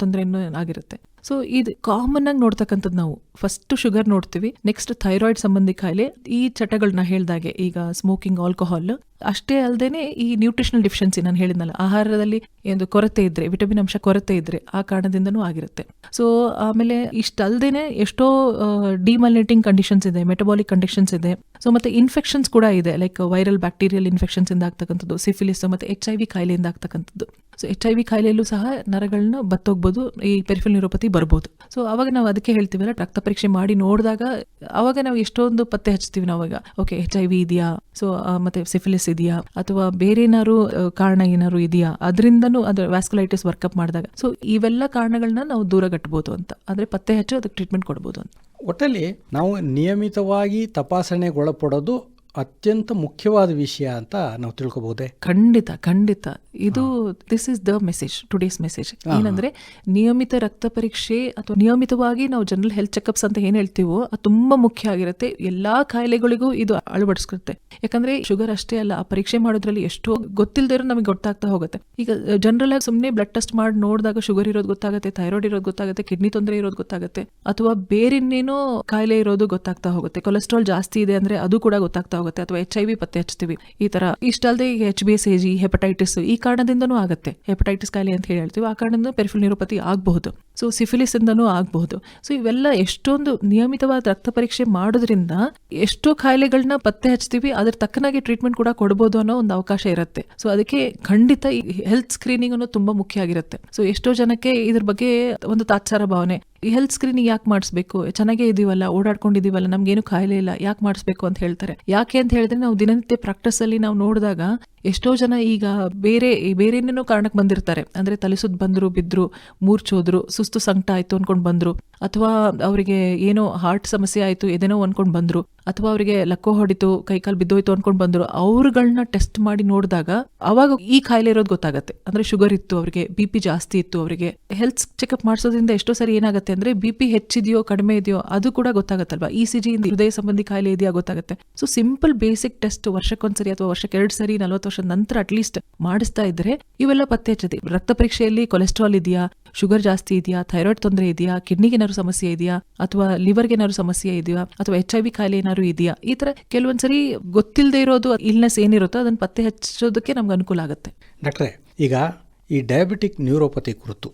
ಆಗಿರುತ್ತೆ. ಸೊ ಇದು ಕಾಮನ್ ಆಗಿ ನೋಡ್ತಕ್ಕಂಥದ್ದು. ನಾವು ಫಸ್ಟ್ ಶುಗರ್ ನೋಡ್ತೀವಿ, ನೆಕ್ಸ್ಟ್ ಥೈರಾಯ್ಡ್ ಸಂಬಂಧಿ ಕಾಯಿಲೆ, ಈ ಚಟಗಳನ್ನ ಹೇಳ್ದಾಗೆ ಈಗ ಸ್ಮೋಕಿಂಗ್, ಆಲ್ಕೋಹಾಲ್. ಅಷ್ಟೇ ಅಲ್ಲದೆ ಈ ನ್ಯೂಟ್ರಿಷನಲ್ ಡಿಫಿಷಿಯನ್ಸಿ ನಾನು ಹೇಳಿದ್ನಲ್ಲ, ಆಹಾರದಲ್ಲಿ ಒಂದು ಕೊರತೆ ಇದ್ರೆ, ವಿಟಮಿನ್ ಅಂಶ ಕೊರತೆ ಇದ್ರೆ ಆ ಕಾರಣದಿಂದನೂ ಆಗಿರುತ್ತೆ. ಸೊ ಆಮೇಲೆ ಇಷ್ಟಲ್ದೇನೆ ಎಷ್ಟೋ ಡಿಮಲ್ನೇಟಿಂಗ್ ಕಂಡೀಷನ್ಸ್ ಇದೆ, ಮೆಟಬಾಲಿಕ್ ಕಂಡೀಷನ್ಸ್ ಇದೆ. ಸೊ ಮತ್ತೆ ಇನ್ಫೆಕ್ಷನ್ಸ್ ಕೂಡ ಇದೆ, ಲೈಕ್ ವೈರಲ್ ಬ್ಯಾಕ್ಟೀರಿಯಲ್ ಇನ್ಫೆಕ್ಷನ್ಸ್ ಇಂದ ಆಗ್ತಕ್ಕಂಥದ್ದು, ಸಿಫಿಲಿಸ್ ಮತ್ತೆ HIV ಕಾಯಿಲೆಯಿಂದ ಆಗ್ತಕ್ಕಂಥದ್ದು. ಸೊ HIV ಕಾಯಿಲೆಯಲ್ಲೂ ಸಹ ನರಗಳನ್ನ ಬತ್ತೋಗ್ಬೋದು, ಈ ಪೆರಿಫೆರಲ್ ನ್ಯೂರೋಪತಿ ಬರ್ಬೋದು. ಸೊ ಅವಾಗ ನಾವು ಅದಕ್ಕೆ ಹೇಳ್ತೀವಲ್ಲ, ರಕ್ತ ಪರೀಕ್ಷೆ ಮಾಡಿ ನೋಡಿದಾಗ ಅವಾಗ ನಾವು ಎಷ್ಟೊಂದು ಪತ್ತೆ ಹಚ್ತೀವಿ ನಾವಾಗ, ಓಕೆ HIV ಇದೆಯಾ, ಸೊ ಮತ್ತೆ ಸಿಫಿಲಿಸ್ ಇದೆಯಾ, ಅಥವಾ ಬೇರೆ ಏನಾದ್ರು ಕಾರಣ ಏನಾದ್ರು ಇದೆಯಾ, ಅದರಿಂದನೂ ಅದು ವ್ಯಾಸ್ಕುಲೈಟಿಸ್ ವರ್ಕಪ್ ಮಾಡಿದಾಗ. ಸೊ ಇವೆಲ್ಲ ಕಾರಣಗಳನ್ನ ನಾವು ದೂರಗಟ್ಟಬಹುದು ಅಂತ, ಅಂದ್ರೆ ಪತ್ತೆ ಹಚ್ಚಿ ಅದಕ್ಕೆ ಟ್ರೀಟ್ಮೆಂಟ್ ಕೊಡ್ಬೋದು ಅಂತ. ಒಟ್ಟಲ್ಲಿ ನಾವು ನಿಯಮಿತವಾಗಿ ತಪಾಸಣೆಗೊಳಪಡೋದು ಅತ್ಯಂತ ಮುಖ್ಯವಾದ ವಿಷಯ ಅಂತ ನಾವು ತಿಳ್ಕೊಬಹುದೇ? ಖಂಡಿತ ಖಂಡಿತ. ಇದು this is the message, today's message. ಏನಂದ್ರೆ ನಿಯಮಿತ ರಕ್ತ ಪರೀಕ್ಷೆ ಅಥವಾ ನಿಯಮಿತವಾಗಿ ನಾವು ಜನರಲ್ ಹೆಲ್ತ್ ಚೆಕಪ್ಸ್ ಅಂತ ಏನ್ ಹೇಳ್ತೀವೋ ಅದು ತುಂಬಾ ಮುಖ್ಯ ಆಗಿರುತ್ತೆ. ಎಲ್ಲಾ ಕಾಯಿಲೆಗಳಿಗೂ ಇದು ಅಳವಡಿಸ್ಕೊಳುತ್ತೆ. ಯಾಕಂದ್ರೆ ಶುಗರ್ ಅಷ್ಟೇ ಅಲ್ಲ, ಆ ಪರೀಕ್ಷೆ ಮಾಡೋದ್ರಲ್ಲಿ ಎಷ್ಟೋ ಗೊತ್ತಿಲ್ಲದೆ ಇರೋ ನಮಗೆ ಗೊತ್ತಾಗ್ತಾ ಹೋಗುತ್ತೆ. ಈಗ ಜನರಲ್ ಆಗಿ ಸುಮ್ಮನೆ ಬ್ಲಡ್ ಟೆಸ್ಟ್ ಮಾಡಿ ನೋಡಿದಾಗ ಶುಗರ್ ಇರೋದು ಗೊತ್ತಾಗುತ್ತೆ, ಥೈರಾಯ್ಡ್ ಇರೋದು ಗೊತ್ತಾಗುತ್ತೆ, ಕಿಡ್ನಿ ತೊಂದರೆ ಇರೋದು ಗೊತ್ತಾಗುತ್ತೆ, ಅಥವಾ ಬೇರೆ ಇನ್ನೇನೋ ಕಾಯಿಲೆ ಇರೋದು ಗೊತ್ತಾಗ್ತಾ ಹೋಗುತ್ತೆ. ಕೊಲೆಸ್ಟ್ರಾಲ್ ಜಾಸ್ತಿ ಇದೆ ಅಂದ್ರೆ ಅದು ಕೂಡ ಗೊತ್ತಾಗ್ತಾ ಹೋಗುತ್ತೆ, ಅಥವಾ HIV ಪತ್ತೆ ಹಚ್ತೀವಿ. ಈ ತರ ಇಷ್ಟಲ್ಲದೆ ಈಗ HbSAg, ಹೆಪಟೈಟಿಸ್ ಈ ಕಾರಣದಿಂದನೂ ಆಗುತ್ತೆ. ಹೆಪಟೈಟಿಸ್ ಕಾಯಿಲೆ ಅಂತ ಹೇಳ್ತೀವಿ, ಆ ಕಾರಣದಿಂದ ಪೆರಿಫೆರಲ್ ನ್ಯೂರೋಪತಿ ಆಗಬಹುದು. ಸೊ ಸಿಫಿಲಿಸ್ ಇಂದನೂ ಆಗಬಹುದು. ಸೊ ಇವೆಲ್ಲ ಎಷ್ಟೊಂದು ನಿಯಮಿತವಾದ ರಕ್ತ ಪರೀಕ್ಷೆ ಮಾಡೋದ್ರಿಂದ ಎಷ್ಟೋ ಕಾಯಿಲೆಗಳನ್ನ ಪತ್ತೆ ಹಚ್ತೀವಿ, ಅದ್ರ ತಕ್ಕನಾಗಿ ಟ್ರೀಟ್ಮೆಂಟ್ ಕೂಡ ಕೊಡಬಹುದು ಅನ್ನೋ ಒಂದು ಅವಕಾಶ ಇರುತ್ತೆ. ಸೊ ಅದಕ್ಕೆ ಖಂಡಿತ ಈ ಹೆಲ್ತ್ ಸ್ಕ್ರೀನಿಂಗ್ ಅನ್ನೋದು ತುಂಬಾ ಮುಖ್ಯ ಆಗಿರುತ್ತೆ. ಸೊ ಎಷ್ಟೋ ಜನಕ್ಕೆ ಇದ್ರ ಬಗ್ಗೆ ಒಂದು ತಾತ್ಸಾರ ಭಾವನೆ, ಈ ಹೆಲ್ತ್ ಸ್ಕ್ರೀನಿಂಗ್ ಯಾಕೆ ಮಾಡಿಸ್ಬೇಕು, ಚೆನ್ನಾಗೇ ಇದೀವಲ್ಲ, ಓಡಾಡ್ಕೊಂಡಿದೀವಲ್ಲ, ನಮ್ಗೇನು ಕಾಯಿಲೆ ಇಲ್ಲ, ಯಾಕೆ ಮಾಡಿಸ್ಬೇಕು ಅಂತ ಹೇಳ್ತಾರೆ. ಯಾಕೆ ಅಂತ ಹೇಳಿದ್ರೆ ನಾವು ದಿನನಿತ್ಯ ಪ್ರಾಕ್ಟೀಸ್ ಅಲ್ಲಿ ನಾವು ನೋಡಿದಾಗ ಎಷ್ಟೋ ಜನ ಈಗ ಬೇರೆ ಏನೇನೋ ಕಾರಣಕ್ಕೆ ಬಂದಿರ್ತಾರೆ. ಅಂದ್ರೆ ತಲೆಸುತ್ತ ಬಂದ್ರು, ಬಿದ್ರು, ಮೂರ್ಛೋದ್ರು, ಸುಸ್ತು ಸಂಕಟ ಆಯ್ತು ಅನ್ಕೊಂಡ್ ಬಂದ್ರು, ಅಥವಾ ಅವರಿಗೆ ಏನೋ ಹಾರ್ಟ್ ಸಮಸ್ಯೆ ಆಯ್ತು ಎದೇನೋ ಅನ್ಕೊಂಡ್ ಬಂದ್ರು, ಅಥವಾ ಅವರಿಗೆ ಲಕ್ಕೋ ಹೊಡಿತು, ಕೈಕಾಲು ಬಿದ್ದೋಯ್ತು ಅನ್ಕೊಂಡ್ ಬಂದ್ರು. ಅವ್ರುಗಳನ್ನ ಟೆಸ್ಟ್ ಮಾಡಿ ನೋಡಿದಾಗ ಅವಾಗ ಈ ಕಾಯಿಲೆ ಇರೋದು ಗೊತ್ತಾಗತ್ತೆ. ಅಂದ್ರೆ ಶುಗರ್ ಇತ್ತು ಅವರಿಗೆ, BP ಜಾಸ್ತಿ ಇತ್ತು ಅವರಿಗೆ. ಹೆಲ್ತ್ ಚೆಕಪ್ ಮಾಡಿಸೋದ್ರಿಂದ ಎಷ್ಟೋ ಸರಿ ಏನಾಗುತ್ತೆ ಅಂದ್ರೆ BP ಹೆಚ್ಚಿದೆಯೋ ಕಡಿಮೆ ಇದೆಯೋ ಅದು ಕೂಡ ಗೊತ್ತಾಗತ್ತಲ್ವಾ. ECG ಇಂದ ಹೃದಯ ಸಂಬಂಧಿ ಕಾಯಿಲೆ ಇದೆಯಾ ಗೊತ್ತಾಗುತ್ತೆ. ಸೊ ಸಿಂಪಲ್ ಬೇಸಿಕ್ ಟೆಸ್ಟ್ ವರ್ಷಕ್ಕೊಂದ್ಸರಿ ಅಥವಾ ವರ್ಷಕ್ಕೆ 2 ಸರಿ 40 ವರ್ಷದ ನಂತರ ಅಟ್ಲೀಸ್ಟ್ ಮಾಡಿಸ್ತಾ ಇದ್ರೆ ಇವೆಲ್ಲ ಪತ್ತೆ ಹಚ್ಚದೆ. ರಕ್ತ ಪರೀಕ್ಷೆಯಲ್ಲಿ ಕೊಲೆಸ್ಟ್ರಾಲ್ ಇದೆಯಾ, ಶುಗರ್ ಜಾಸ್ತಿ ಇದೆಯಾ, ಥೈರಾಯ್ಡ್ ತೊಂದರೆ ಇದೆಯಾ, ಕಿಡ್ನಿಗೆ ಏನಾದ್ರು ಸಮಸ್ಯೆ ಇದೆಯಾ, ಅಥವಾ ಲಿವರ್ಗೆ ಏನಾದ್ರು ಸಮಸ್ಯೆ ಇದೆಯಾ, ಅಥವಾ HIV ಕಾಯಿಲೆ ಏನಾದ್ರು ಇದೆಯಾ, ಈ ತರ ಕೆಲವೊಂದ್ಸರಿ ಗೊತ್ತಿಲ್ಲದೆ ಇರೋದು ಇಲ್ನೆಸ್ ಏನಿರುತ್ತೋ ಅದನ್ನ ಪತ್ತೆ ಹಚ್ಚೋದಕ್ಕೆ ನಮ್ಗೆ ಅನುಕೂಲ ಆಗುತ್ತೆ. ಡಾಕ್ಟ್ರೇ, ಈಗ ಈ ಡಯಾಬಿಟಿಕ್ ನ್ಯೂರೋಪತಿ ಕುರಿತು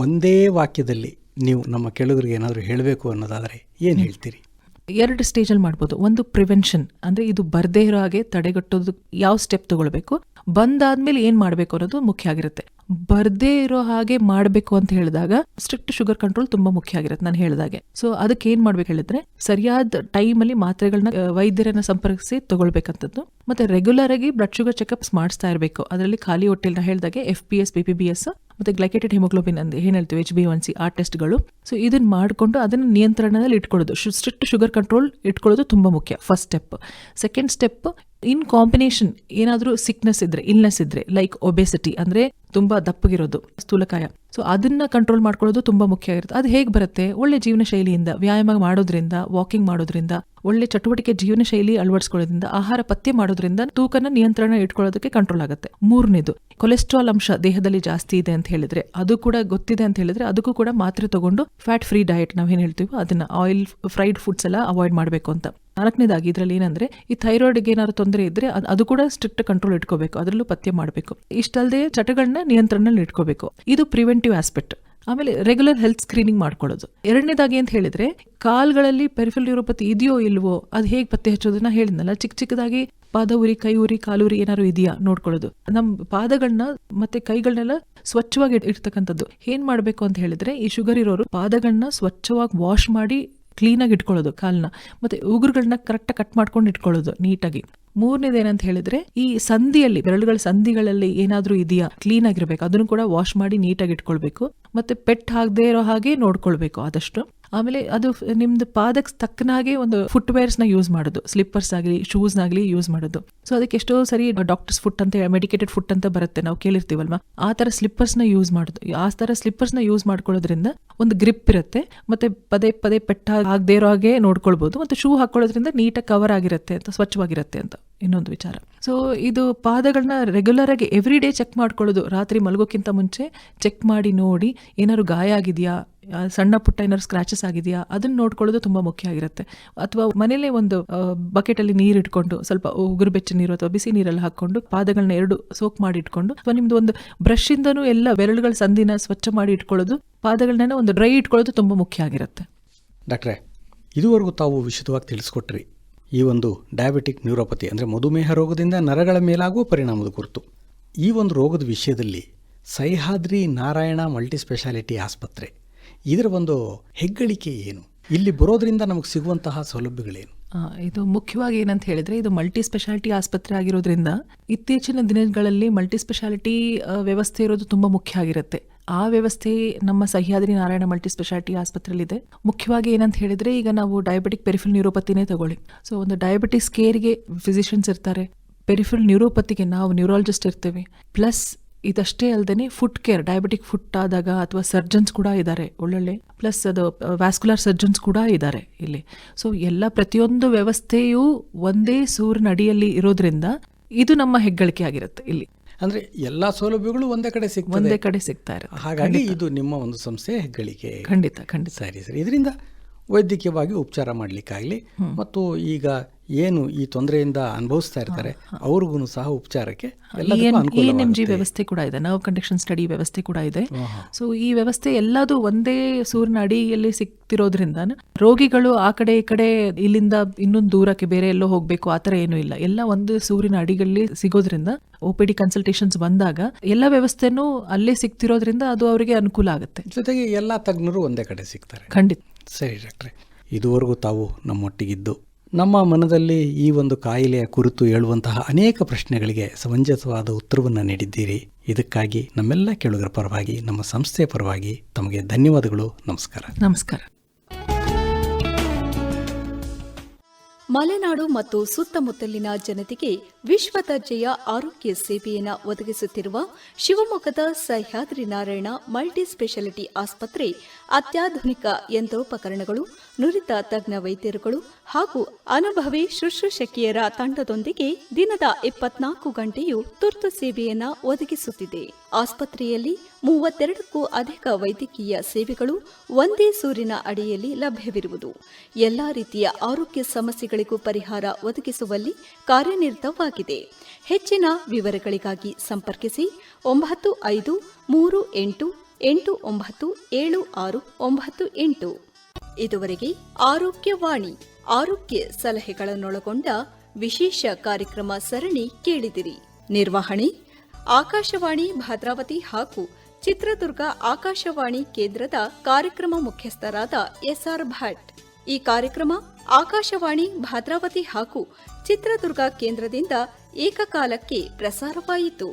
ಒಂದೇ ವಾಕ್ಯದಲ್ಲಿ ನೀವು ನಮ್ಮ ಕೇಳುಗರಿಗೆ ಏನಾದರೂ ಹೇಳಬೇಕು ಅನ್ನೋದಾದರೆ ಏನು ಹೇಳ್ತೀರಿ? 2 ಸ್ಟೇಜಲ್ಲಿ ಮಾಡ್ಬೋದು. ಒಂದು ಪ್ರಿವೆನ್ಷನ್, ಅಂದ್ರೆ ಇದು ಬರ್ದೇ ಇರೋ ಹಾಗೆ ತಡೆಗಟ್ಟೋದು ಯಾವ ಸ್ಟೆಪ್ ತಗೊಳ್ಬೇಕು, ಬಂದಾದ್ಮೇಲೆ ಏನ್ ಮಾಡ್ಬೇಕು ಅನ್ನೋದು ಮುಖ್ಯ ಆಗಿರುತ್ತೆ. ಬರ್ದೇ ಇರೋ ಹಾಗೆ ಮಾಡ್ಬೇಕು ಅಂತ ಹೇಳಿದಾಗ ಸ್ಟ್ರಿಕ್ಟ್ ಶುಗರ್ ಕಂಟ್ರೋಲ್ ತುಂಬಾ ಮುಖ್ಯ ಆಗಿರುತ್ತೆ ನಾನು ಹೇಳಿದಾಗೆ. ಸೊ ಅದಕ್ಕೆ ಏನ್ ಮಾಡ್ಬೇಕು ಹೇಳಿದ್ರೆ ಸರಿಯಾದ ಟೈಮ್ ಅಲ್ಲಿ ಮಾತ್ರೆಗಳನ್ನ ವೈದ್ಯರನ್ನ ಸಂಪರ್ಕಿಸಿ ತಗೊಳ್ಬೇಕಂತದ್ದು. ಮತ್ತೆ ರೆಗ್ಯುಲರ್ ಆಗಿ ಬ್ಲಡ್ ಶುಗರ್ ಚೆಕಪ್ಸ್ ಮಾಡಿಸ್ತಾ ಇರಬೇಕು. ಅದರಲ್ಲಿ ಖಾಲಿ ಹೊಟ್ಟೆಲ್ ಹೇಳಿದಾಗೆ FPS, PPBS ಮತ್ತೆ ಗ್ಲೈಕೇಟೆಡ್ ಹಿಮೋಗ್ಲೋಬಿನ್ ಅಂತ ಏನ್ ಹೇಳ್ತೀವಿ, HbA1c ಆ ಟೆಸ್ಟ್ಗಳು. ಸೊ ಇದನ್ನ ಮಾಡ್ಕೊಂಡು ಅದನ್ನ ನಿಯಂತ್ರಣದಲ್ಲಿ ಇಟ್ಕೊಳ್ಳೋದು, ಸ್ಟ್ರಿಕ್ಟ್ ಶುಗರ್ ಕಂಟ್ರೋಲ್ ಇಟ್ಕೊಳ್ಳೋದು ತುಂಬಾ ಮುಖ್ಯ, ಫಸ್ಟ್ ಸ್ಟೆಪ್. ಸೆಕೆಂಡ್ ಸ್ಟೆಪ್, ಇನ್ ಕಾಂಬಿನೇಷನ್ ಏನಾದ್ರೂ ಸಿಕ್ನೆಸ್ ಇದ್ರೆ, ಇಲ್ನೆಸ್ ಇದ್ರೆ, ಲೈಕ್ ಒಬೆಸಿಟಿ ಅಂದ್ರೆ ತುಂಬಾ ದಪ್ಪಗಿರೋದು, ಸ್ಥೂಲಕಾಯ, ಸೊ ಅದನ್ನ ಕಂಟ್ರೋಲ್ ಮಾಡ್ಕೊಳ್ಳೋದು ತುಂಬಾ ಮುಖ್ಯ ಆಗಿರುತ್ತೆ. ಅದು ಹೇಗೆ ಬರುತ್ತೆ? ಒಳ್ಳೆ ಜೀವನ ಶೈಲಿಯಿಂದ, ವ್ಯಾಯಾಮ ಮಾಡೋದ್ರಿಂದ, ವಾಕಿಂಗ್ ಮಾಡೋದ್ರಿಂದ, ಒಳ್ಳೆ ಚಟುವಟಿಕೆ ಜೀವನ ಶೈಲಿ ಅಳವಡಿಸ್ಕೊಳ್ಳೋದ್ರಿಂದ, ಆಹಾರ ಪಥ್ಯ ಮಾಡೋದ್ರಿಂದ ತೂಕನ ನಿಯಂತ್ರಣ ಇಟ್ಕೊಳ್ಳೋದಕ್ಕೆ ಕಂಟ್ರೋಲ್ ಆಗುತ್ತೆ. 3ನೇದು, ಕೊಲೆಸ್ಟ್ರಾಲ್ ಅಂಶ ದೇಹದಲ್ಲಿ ಜಾಸ್ತಿ ಇದೆ ಅಂತ ಹೇಳಿದ್ರೆ, ಅದು ಕೂಡ ಗೊತ್ತಿದೆ ಅಂತ ಹೇಳಿದ್ರೆ ಅದಕ್ಕೂ ಕೂಡ ಮಾತ್ರೆ ತಗೊಂಡು ಫ್ಯಾಟ್ ಫ್ರೀ ಡಯಟ್ ನಾವೇನ್ ಹೇಳ್ತೀವೋ ಅದನ್ನ, ಆಯಿಲ್ ಫ್ರೈಡ್ ಫುಡ್ಸ್ ಎಲ್ಲ ಅವಾಯ್ಡ್ ಮಾಡಬೇಕು ಅಂತ. 4ನೇದಾಗಿ ಇದ್ರಲ್ಲಿ ಏನಂದ್ರೆ ಈ ಥೈರಾಯ್ಡ್ಗೆ ಏನಾದ್ರು ತೊಂದರೆ ಇದ್ರೆ ಅದು ಕೂಡ ಸ್ಟ್ರಿಕ್ಟ್ ಕಂಟ್ರೋಲ್ ಇಟ್ಕೋಬೇಕು, ಅದರಲ್ಲೂ ಪಥ್ಯ ಮಾಡಬೇಕು. ಇಷ್ಟಲ್ಲದೆ ಚಟಗಳನ್ನ ನಿಯಂತ್ರಣದಲ್ಲಿ ಇಟ್ಕೋಬೇಕು. ಇದು ಪ್ರಿವೆಂಟಿವ್ ಆಸ್ಪೆಕ್ಟ್. ಆಮೇಲೆ ರೆಗ್ಯುಲರ್ ಹೆಲ್ತ್ ಸ್ಕ್ರೀನಿಂಗ್ ಮಾಡ್ಕೊಳ್ಳೋದು. 2ನೇದಾಗಿ ಅಂತ ಹೇಳಿದ್ರೆ ಕಾಲ್ಗಳಲ್ಲಿ ಪೆರಿಫೆರಲ್ ನ್ಯೂರೋಪತಿ ಇದೆಯೋ ಇಲ್ವೋ ಅದು ಹೇಗೆ ಪತ್ತೆ ಹಚ್ಚೋದನ್ನ ಹೇಳಿದ್ನಲ್ಲ, ಚಿಕ್ಕದಾಗಿ ಪಾದ ಉರಿ, ಕೈ ಉರಿ, ಕಾಲುರಿ ಏನಾದ್ರು ಇದೆಯಾ ನೋಡ್ಕೊಳ್ಳೋದು. ನಮ್ ಪಾದಗಳನ್ನ ಮತ್ತೆ ಕೈಗಳನ್ನೆಲ್ಲ ಸ್ವಚ್ಛವಾಗಿ ಇಡ್ತಕ್ಕಂಥದ್ದು. ಏನ್ ಮಾಡ್ಬೇಕು ಅಂತ ಹೇಳಿದ್ರೆ ಈ ಶುಗರ್ ಇರೋರು ಪಾದಗಳನ್ನ ಸ್ವಚ್ಛವಾಗಿ ವಾಶ್ ಮಾಡಿ ಕ್ಲೀನಾಗಿ ಇಟ್ಕೊಳ್ಳೋದು, ಕಾಲ್ನ ಮತ್ತೆ ಉಗುರುಗಳನ್ನ ಕರೆಕ್ಟಾಗಿ ಕಟ್ ಮಾಡ್ಕೊಂಡು ಇಟ್ಕೊಳ್ಳೋದು ನೀಟಾಗಿ. 3ನೇದು ಏನಂತ ಹೇಳಿದ್ರೆ ಈ ಸಂಧಿಯಲ್ಲಿ, ಬೆರಳುಗಳ ಸಂಧಿಗಳಲ್ಲಿ ಏನಾದ್ರೂ ಇದೆಯಾ ಕ್ಲೀನ್ ಆಗಿರ್ಬೇಕು, ಅದನ್ನು ಕೂಡ ವಾಶ್ ಮಾಡಿ ನೀಟಾಗಿ ಇಟ್ಕೊಳ್ಬೇಕು. ಮತ್ತೆ ಪೆಟ್ ಆಗದೆ ಇರೋ ಹಾಗೆ ನೋಡ್ಕೊಳ್ಬೇಕು ಆದಷ್ಟು. ಆಮೇಲೆ ಅದು ನಿಮ್ದು ಪಾದಕ್ಕೆ ತಕ್ಕನಾಗೆ ಒಂದು ಫುಟ್ವೇರ್ಸ್ ನ ಯೂಸ್ ಮಾಡೋದು, ಸ್ಲಿಪ್ಪರ್ಸ್ ಆಗಲಿ ಶೂಸ್ ನಾಗ್ಲಿ ಯೂಸ್ ಮಾಡೋದು. ಸೊ ಅದಕ್ಕೆ ಎಷ್ಟೋ ಸರಿ ಡಾಕ್ಟರ್ಸ್ ಫುಟ್ ಅಂತ, ಮೆಡಿಕೇಟೆಡ್ ಫುಟ್ ಅಂತ ಬರುತ್ತೆ, ನಾವು ಕೇಳಿರ್ತೀವಲ್ವಾ, ಆ ತರ ಸ್ಲಿಪ್ಪರ್ಸ್ ನ ಯೂಸ್ ಮಾಡೋದು. ಆ ತರ ಸ್ಲಿಪ್ಪರ್ಸ್ ನ ಯೂಸ್ ಮಾಡ್ಕೊಳ್ಳೋದ್ರಿಂದ ಒಂದು ಗ್ರಿಪ್ ಇರುತ್ತೆ, ಮತ್ತೆ ಪದೇ ಪದೇ ಪೆಟ್ಟ ಆಗದೆ ಇರೋ ಹಾಗೆ ನೋಡ್ಕೊಳ್ಬಹುದು. ಮತ್ತೆ ಶೂ ಹಾಕೊಳ್ಳೋದ್ರಿಂದ ನೀಟಾಗಿ ಕವರ್ ಆಗಿರುತ್ತೆ ಅಂತ, ಸ್ವಚ್ಛವಾಗಿರುತ್ತೆ ಅಂತ ಇನ್ನೊಂದು ವಿಚಾರ. ಸೊ ಇದು ಪಾದಗಳನ್ನ ರೆಗ್ಯುಲರ್ ಆಗಿ ಎವ್ರಿ ಡೇ ಚೆಕ್ ಮಾಡ್ಕೊಳ್ಳೋದು. ರಾತ್ರಿ ಮಲಗೋಕ್ಕಿಂತ ಮುಂಚೆ ಚೆಕ್ ಮಾಡಿ ನೋಡಿ ಏನಾದ್ರು ಗಾಯ ಆಗಿದೆಯಾ, ಸಣ್ಣ ಪುಟ್ಟ ಏನಾದ್ರು ಸ್ಕ್ರಾಚಸ್ ಆಗಿದೆಯಾ ಅದನ್ನ ನೋಡ್ಕೊಳ್ಳೋದು ತುಂಬಾ ಮುಖ್ಯ ಆಗಿರುತ್ತೆ. ಅಥವಾ ಮನೇಲೆ ಒಂದು ಬಕೆಟ್ ಅಲ್ಲಿ ನೀರು ಇಟ್ಕೊಂಡು ಸ್ವಲ್ಪ ಉಗುರು ಬೆಚ್ಚ ನೀರು ಅಥವಾ ಬಿಸಿ ನೀರಲ್ಲಿ ಹಾಕೊಂಡು ಪಾದಗಳನ್ನ 2 ಸೋಕ್ ಮಾಡಿ ಇಟ್ಕೊಂಡು, ಅಥವಾ ನಿಮ್ದು ಒಂದು ಬ್ರಷ್ ಇಂದನೂ ಎಲ್ಲ ಬೆರಳುಗಳ ಸಂದಿನ ಸ್ವಚ್ಛ ಮಾಡಿ ಇಟ್ಕೊಳ್ಳೋದು, ಪಾದಗಳನ್ನ ಒಂದು ಡ್ರೈ ಇಟ್ಕೊಳ್ಳೋದು ತುಂಬಾ ಮುಖ್ಯ ಆಗಿರುತ್ತೆ. ಡಾಕ್ಟ್ರೇ, ಇದುವರೆಗೂ ತಾವು ವಿಶದವಾಗಿ ತಿಳಿಸ್ಕೊಟ್ರಿ ಈ ಒಂದು ಡಯಾಬಿಟಿಕ್ ನ್ಯೂರೋಪತಿ ಅಂದರೆ ಮಧುಮೇಹ ರೋಗದಿಂದ ನರಗಳ ಮೇಲಾಗುವ ಪರಿಣಾಮದ ಕುರಿತು. ಈ ಒಂದು ರೋಗದ ವಿಷಯದಲ್ಲಿ ಸಹ್ಯಾದ್ರಿ ನಾರಾಯಣ ಮಲ್ಟಿ ಸ್ಪೆಷಾಲಿಟಿ ಆಸ್ಪತ್ರೆ ಇದರ ಒಂದು ಹೆಗ್ಗಳಿಕೆ ಏನು? ಇಲ್ಲಿ ಬರೋದ್ರಿಂದ ನಮಗೆ ಸಿಗುವಂತಹ ಸೌಲಭ್ಯಗಳೇನು? ಇದು ಮುಖ್ಯವಾಗಿ ಏನಂತ ಹೇಳಿದ್ರೆ, ಇದು ಮಲ್ಟಿ ಸ್ಪೆಷಾಲಿಟಿ ಆಸ್ಪತ್ರೆ ಆಗಿರೋದ್ರಿಂದ ಇತ್ತೀಚಿನ ದಿನಗಳಲ್ಲಿ ಮಲ್ಟಿ ಸ್ಪೆಷಾಲಿಟಿ ವ್ಯವಸ್ಥೆ ಇರೋದು ತುಂಬಾ ಮುಖ್ಯ ಆಗಿರುತ್ತೆ. ಆ ವ್ಯವಸ್ಥೆ ನಮ್ಮ ಸಹ್ಯಾದ್ರಿ ನಾರಾಯಣ ಮಲ್ಟಿ ಸ್ಪೆಷಾಲಿಟಿ ಆಸ್ಪತ್ರೆಯಲ್ಲಿದೆ. ಮುಖ್ಯವಾಗಿ ಏನಂತ ಹೇಳಿದ್ರೆ, ಈಗ ನಾವು ಡಯಾಬಿಟಿಕ್ ಪೆರಿಫೆರಲ್ ನ್ಯೂರೋಪತಿನೇ ತಗೊಳ್ಳಿ. ಸೊ ಒಂದು ಡಯಾಬಿಟಿಸ್ ಕೇರ್ಗೆ ಫಿಸಿಷಿಯನ್ಸ್ ಇರ್ತಾರೆ, ಪೆರಿಫೆರಲ್ ನ್ಯೂರೋಪತಿಗೆ ನಾವು ನ್ಯೂರಾಲಜಿಸ್ಟ್ ಇರ್ತೇವೆ. ಪ್ಲಸ್ ಇದಷ್ಟೇ ಅಲ್ಲದೆ ಫುಟ್ ಕೇರ್, ಡಯಾಬಿಟಿಕ್ ಫುಟ್ ಆದಾಗ ಅಥವಾ ಸರ್ಜನ್ಸ್ ಕೂಡ ಇದ್ದಾರೆ ಒಳ್ಳೊಳ್ಳೆ, ಪ್ಲಸ್ ಅದು ವ್ಯಾಸ್ಕುಲರ್ ಸರ್ಜನ್ಸ್ ಕೂಡ ಇದ್ದಾರೆ ಇಲ್ಲಿ. ಸೊ ಎಲ್ಲ ಪ್ರತಿಯೊಂದು ವ್ಯವಸ್ಥೆಯೂ ಒಂದೇ ಸೂರಿನ ಅಡಿಯಲ್ಲಿ ಇರೋದ್ರಿಂದ ಇದು ನಮ್ಮ ಹೆಗ್ಗಳಿಕೆ ಆಗಿರುತ್ತೆ. ಇಲ್ಲಿ ಅಂದ್ರೆ ಎಲ್ಲಾ ಸೌಲಭ್ಯಗಳು ಒಂದೇ ಕಡೆ ಸಿಗ್ತಾ ಇರುತ್ತೆ. ಹಾಗಾಗಿ ಇದು ನಿಮ್ಮ ಒಂದು ಸಂಸ್ಥೆ ಹೆಗ್ಗಳಿಕೆ. ಖಂಡಿತ. ಸರಿ. ಇದರಿಂದ ವೈದ್ಯಕೀಯವಾಗಿ ಉಪಚಾರ ಮಾಡಲಿಕ್ಕಾಗಲಿ ಮತ್ತು ಈಗ ಏನು ಈ ತೊಂದರೆಯಿಂದ ಅನುಭವಿಸ್ತಾ ಇರ್ತಾರೆ ಅವ್ರಿಗೂ ಸಹ ಉಪಚಾರಕ್ಕೆ ENMG ವ್ಯವಸ್ಥೆ ಕೂಡ ಇದೆ, ನರ್ವ್ ಕಂಡಕ್ಷನ್ ಸ್ಟಡಿ ವ್ಯವಸ್ಥೆ ಕೂಡ ಇದೆ. ಸೊ ಈ ವ್ಯವಸ್ಥೆ ಎಲ್ಲದೂ ಒಂದೇ ಸೂರಿನ ಅಡಿಯಲ್ಲಿ ಸಿಗ್ತಿರೋದ್ರಿಂದ ರೋಗಿಗಳು ಆ ಕಡೆ ಈ ಕಡೆ ಇಲ್ಲಿಂದ ಇನ್ನೊಂದು ದೂರಕ್ಕೆ ಬೇರೆ ಎಲ್ಲೋ ಹೋಗ್ಬೇಕು ಆ ಥರ ಏನೂ ಇಲ್ಲ. ಎಲ್ಲ ಒಂದು ಸೂರಿನ ಅಡಿಗಳಲ್ಲಿ ಸಿಗೋದ್ರಿಂದ OPD ಕನ್ಸಲ್ಟೇಷನ್ಸ್ ಬಂದಾಗ ಎಲ್ಲ ವ್ಯವಸ್ಥೆನೂ ಅಲ್ಲೇ ಸಿಗ್ತಿರೋದ್ರಿಂದ ಅದು ಅವರಿಗೆ ಅನುಕೂಲ ಆಗುತ್ತೆ. ಜೊತೆಗೆ ಎಲ್ಲ ತಜ್ಞರು ಒಂದೇ ಕಡೆ ಸಿಗ್ತಾರೆ. ಖಂಡಿತ. ಸರಿ ಡಾಕ್ಟ್ರೆ, ಇದುವರೆಗೂ ತಾವು ನಮ್ಮೊಟ್ಟಿಗಿದ್ದು ನಮ್ಮ ಮನದಲ್ಲಿ ಈ ಒಂದು ಕಾಯಿಲೆಯ ಕುರಿತು ಹೇಳುವಂತಹ ಅನೇಕ ಪ್ರಶ್ನೆಗಳಿಗೆ ಸಮಂಜಸವಾದ ಉತ್ತರವನ್ನು ನೀಡಿದ್ದೀರಿ. ಇದಕ್ಕಾಗಿ ನಮ್ಮೆಲ್ಲ ಕೇಳುಗರ ಪರವಾಗಿ, ನಮ್ಮ ಸಂಸ್ಥೆಯ ಪರವಾಗಿ ತಮಗೆ ಧನ್ಯವಾದಗಳು. ನಮಸ್ಕಾರ. ನಮಸ್ಕಾರ. ಮಲೆನಾಡು ಮತ್ತು ಸುತ್ತಮುತ್ತಲಿನ ಜನತೆಗೆ ವಿಶ್ವ ದರ್ಜೆಯ ಆರೋಗ್ಯ ಸೇವೆಯನ್ನು ಒದಗಿಸುತ್ತಿರುವ ಶಿವಮೊಗ್ಗದ ಸಹ್ಯಾದ್ರಿ ನಾರಾಯಣ ಮಲ್ಟಿ ಸ್ಪೆಷಾಲಿಟಿ ಆಸ್ಪತ್ರೆ ಅತ್ಯಾಧುನಿಕ ಯಂತ್ರೋಪಕರಣಗಳು, ನುರಿತ ತಜ್ಞ ವೈದ್ಯರುಗಳು ಹಾಗೂ ಅನುಭವಿ ಶುಶ್ರೂಷಕಿಯರ ತಂಡದೊಂದಿಗೆ ದಿನದ 24 ಗಂಟೆಯೂ ತುರ್ತು ಸೇವೆಯನ್ನು ಒದಗಿಸುತ್ತಿದೆ. ಆಸ್ಪತ್ರೆಯಲ್ಲಿ 32ಕ್ಕೂ ಅಧಿಕ ವೈದ್ಯಕೀಯ ಸೇವೆಗಳು ಒಂದೇ ಸೂರಿನ ಅಡಿಯಲ್ಲಿ ಲಭ್ಯವಿರುವುದು ಎಲ್ಲಾ ರೀತಿಯ ಆರೋಗ್ಯ ಸಮಸ್ಯೆಗಳಿಗೂ ಪರಿಹಾರ ಒದಗಿಸುವಲ್ಲಿ ಕಾರ್ಯನಿರತವಾಗಿದೆ. ಹೆಚ್ಚಿನ ವಿವರಗಳಿಗಾಗಿ ಸಂಪರ್ಕಿಸಿ 9538897698. ಇದುವರೆಗೆ ಆರೋಗ್ಯವಾಣಿ ಆರೋಗ್ಯ ಸಲಹೆಗಳನ್ನೊಳಗೊಂಡ ವಿಶೇಷ ಕಾರ್ಯಕ್ರಮ ಸರಣಿ ಕೇಳಿದಿರಿ. ನಿರ್ವಹಣೆ ಆಕಾಶವಾಣಿ ಭದ್ರಾವತಿ ಹಾಗೂ ಚಿತ್ರದುರ್ಗ ಆಕಾಶವಾಣಿ ಕೇಂದ್ರದ ಕಾರ್ಯಕ್ರಮ ಮುಖ್ಯಸ್ಥರಾದ SR ಭಟ್. ಈ ಕಾರ್ಯಕ್ರಮ ಆಕಾಶವಾಣಿ ಭದ್ರಾವತಿ ಹಾಗೂ ಚಿತ್ರದುರ್ಗ ಕೇಂದ್ರದಿಂದ ಏಕಕಾಲಕ್ಕೆ ಪ್ರಸಾರವಾಯಿತು.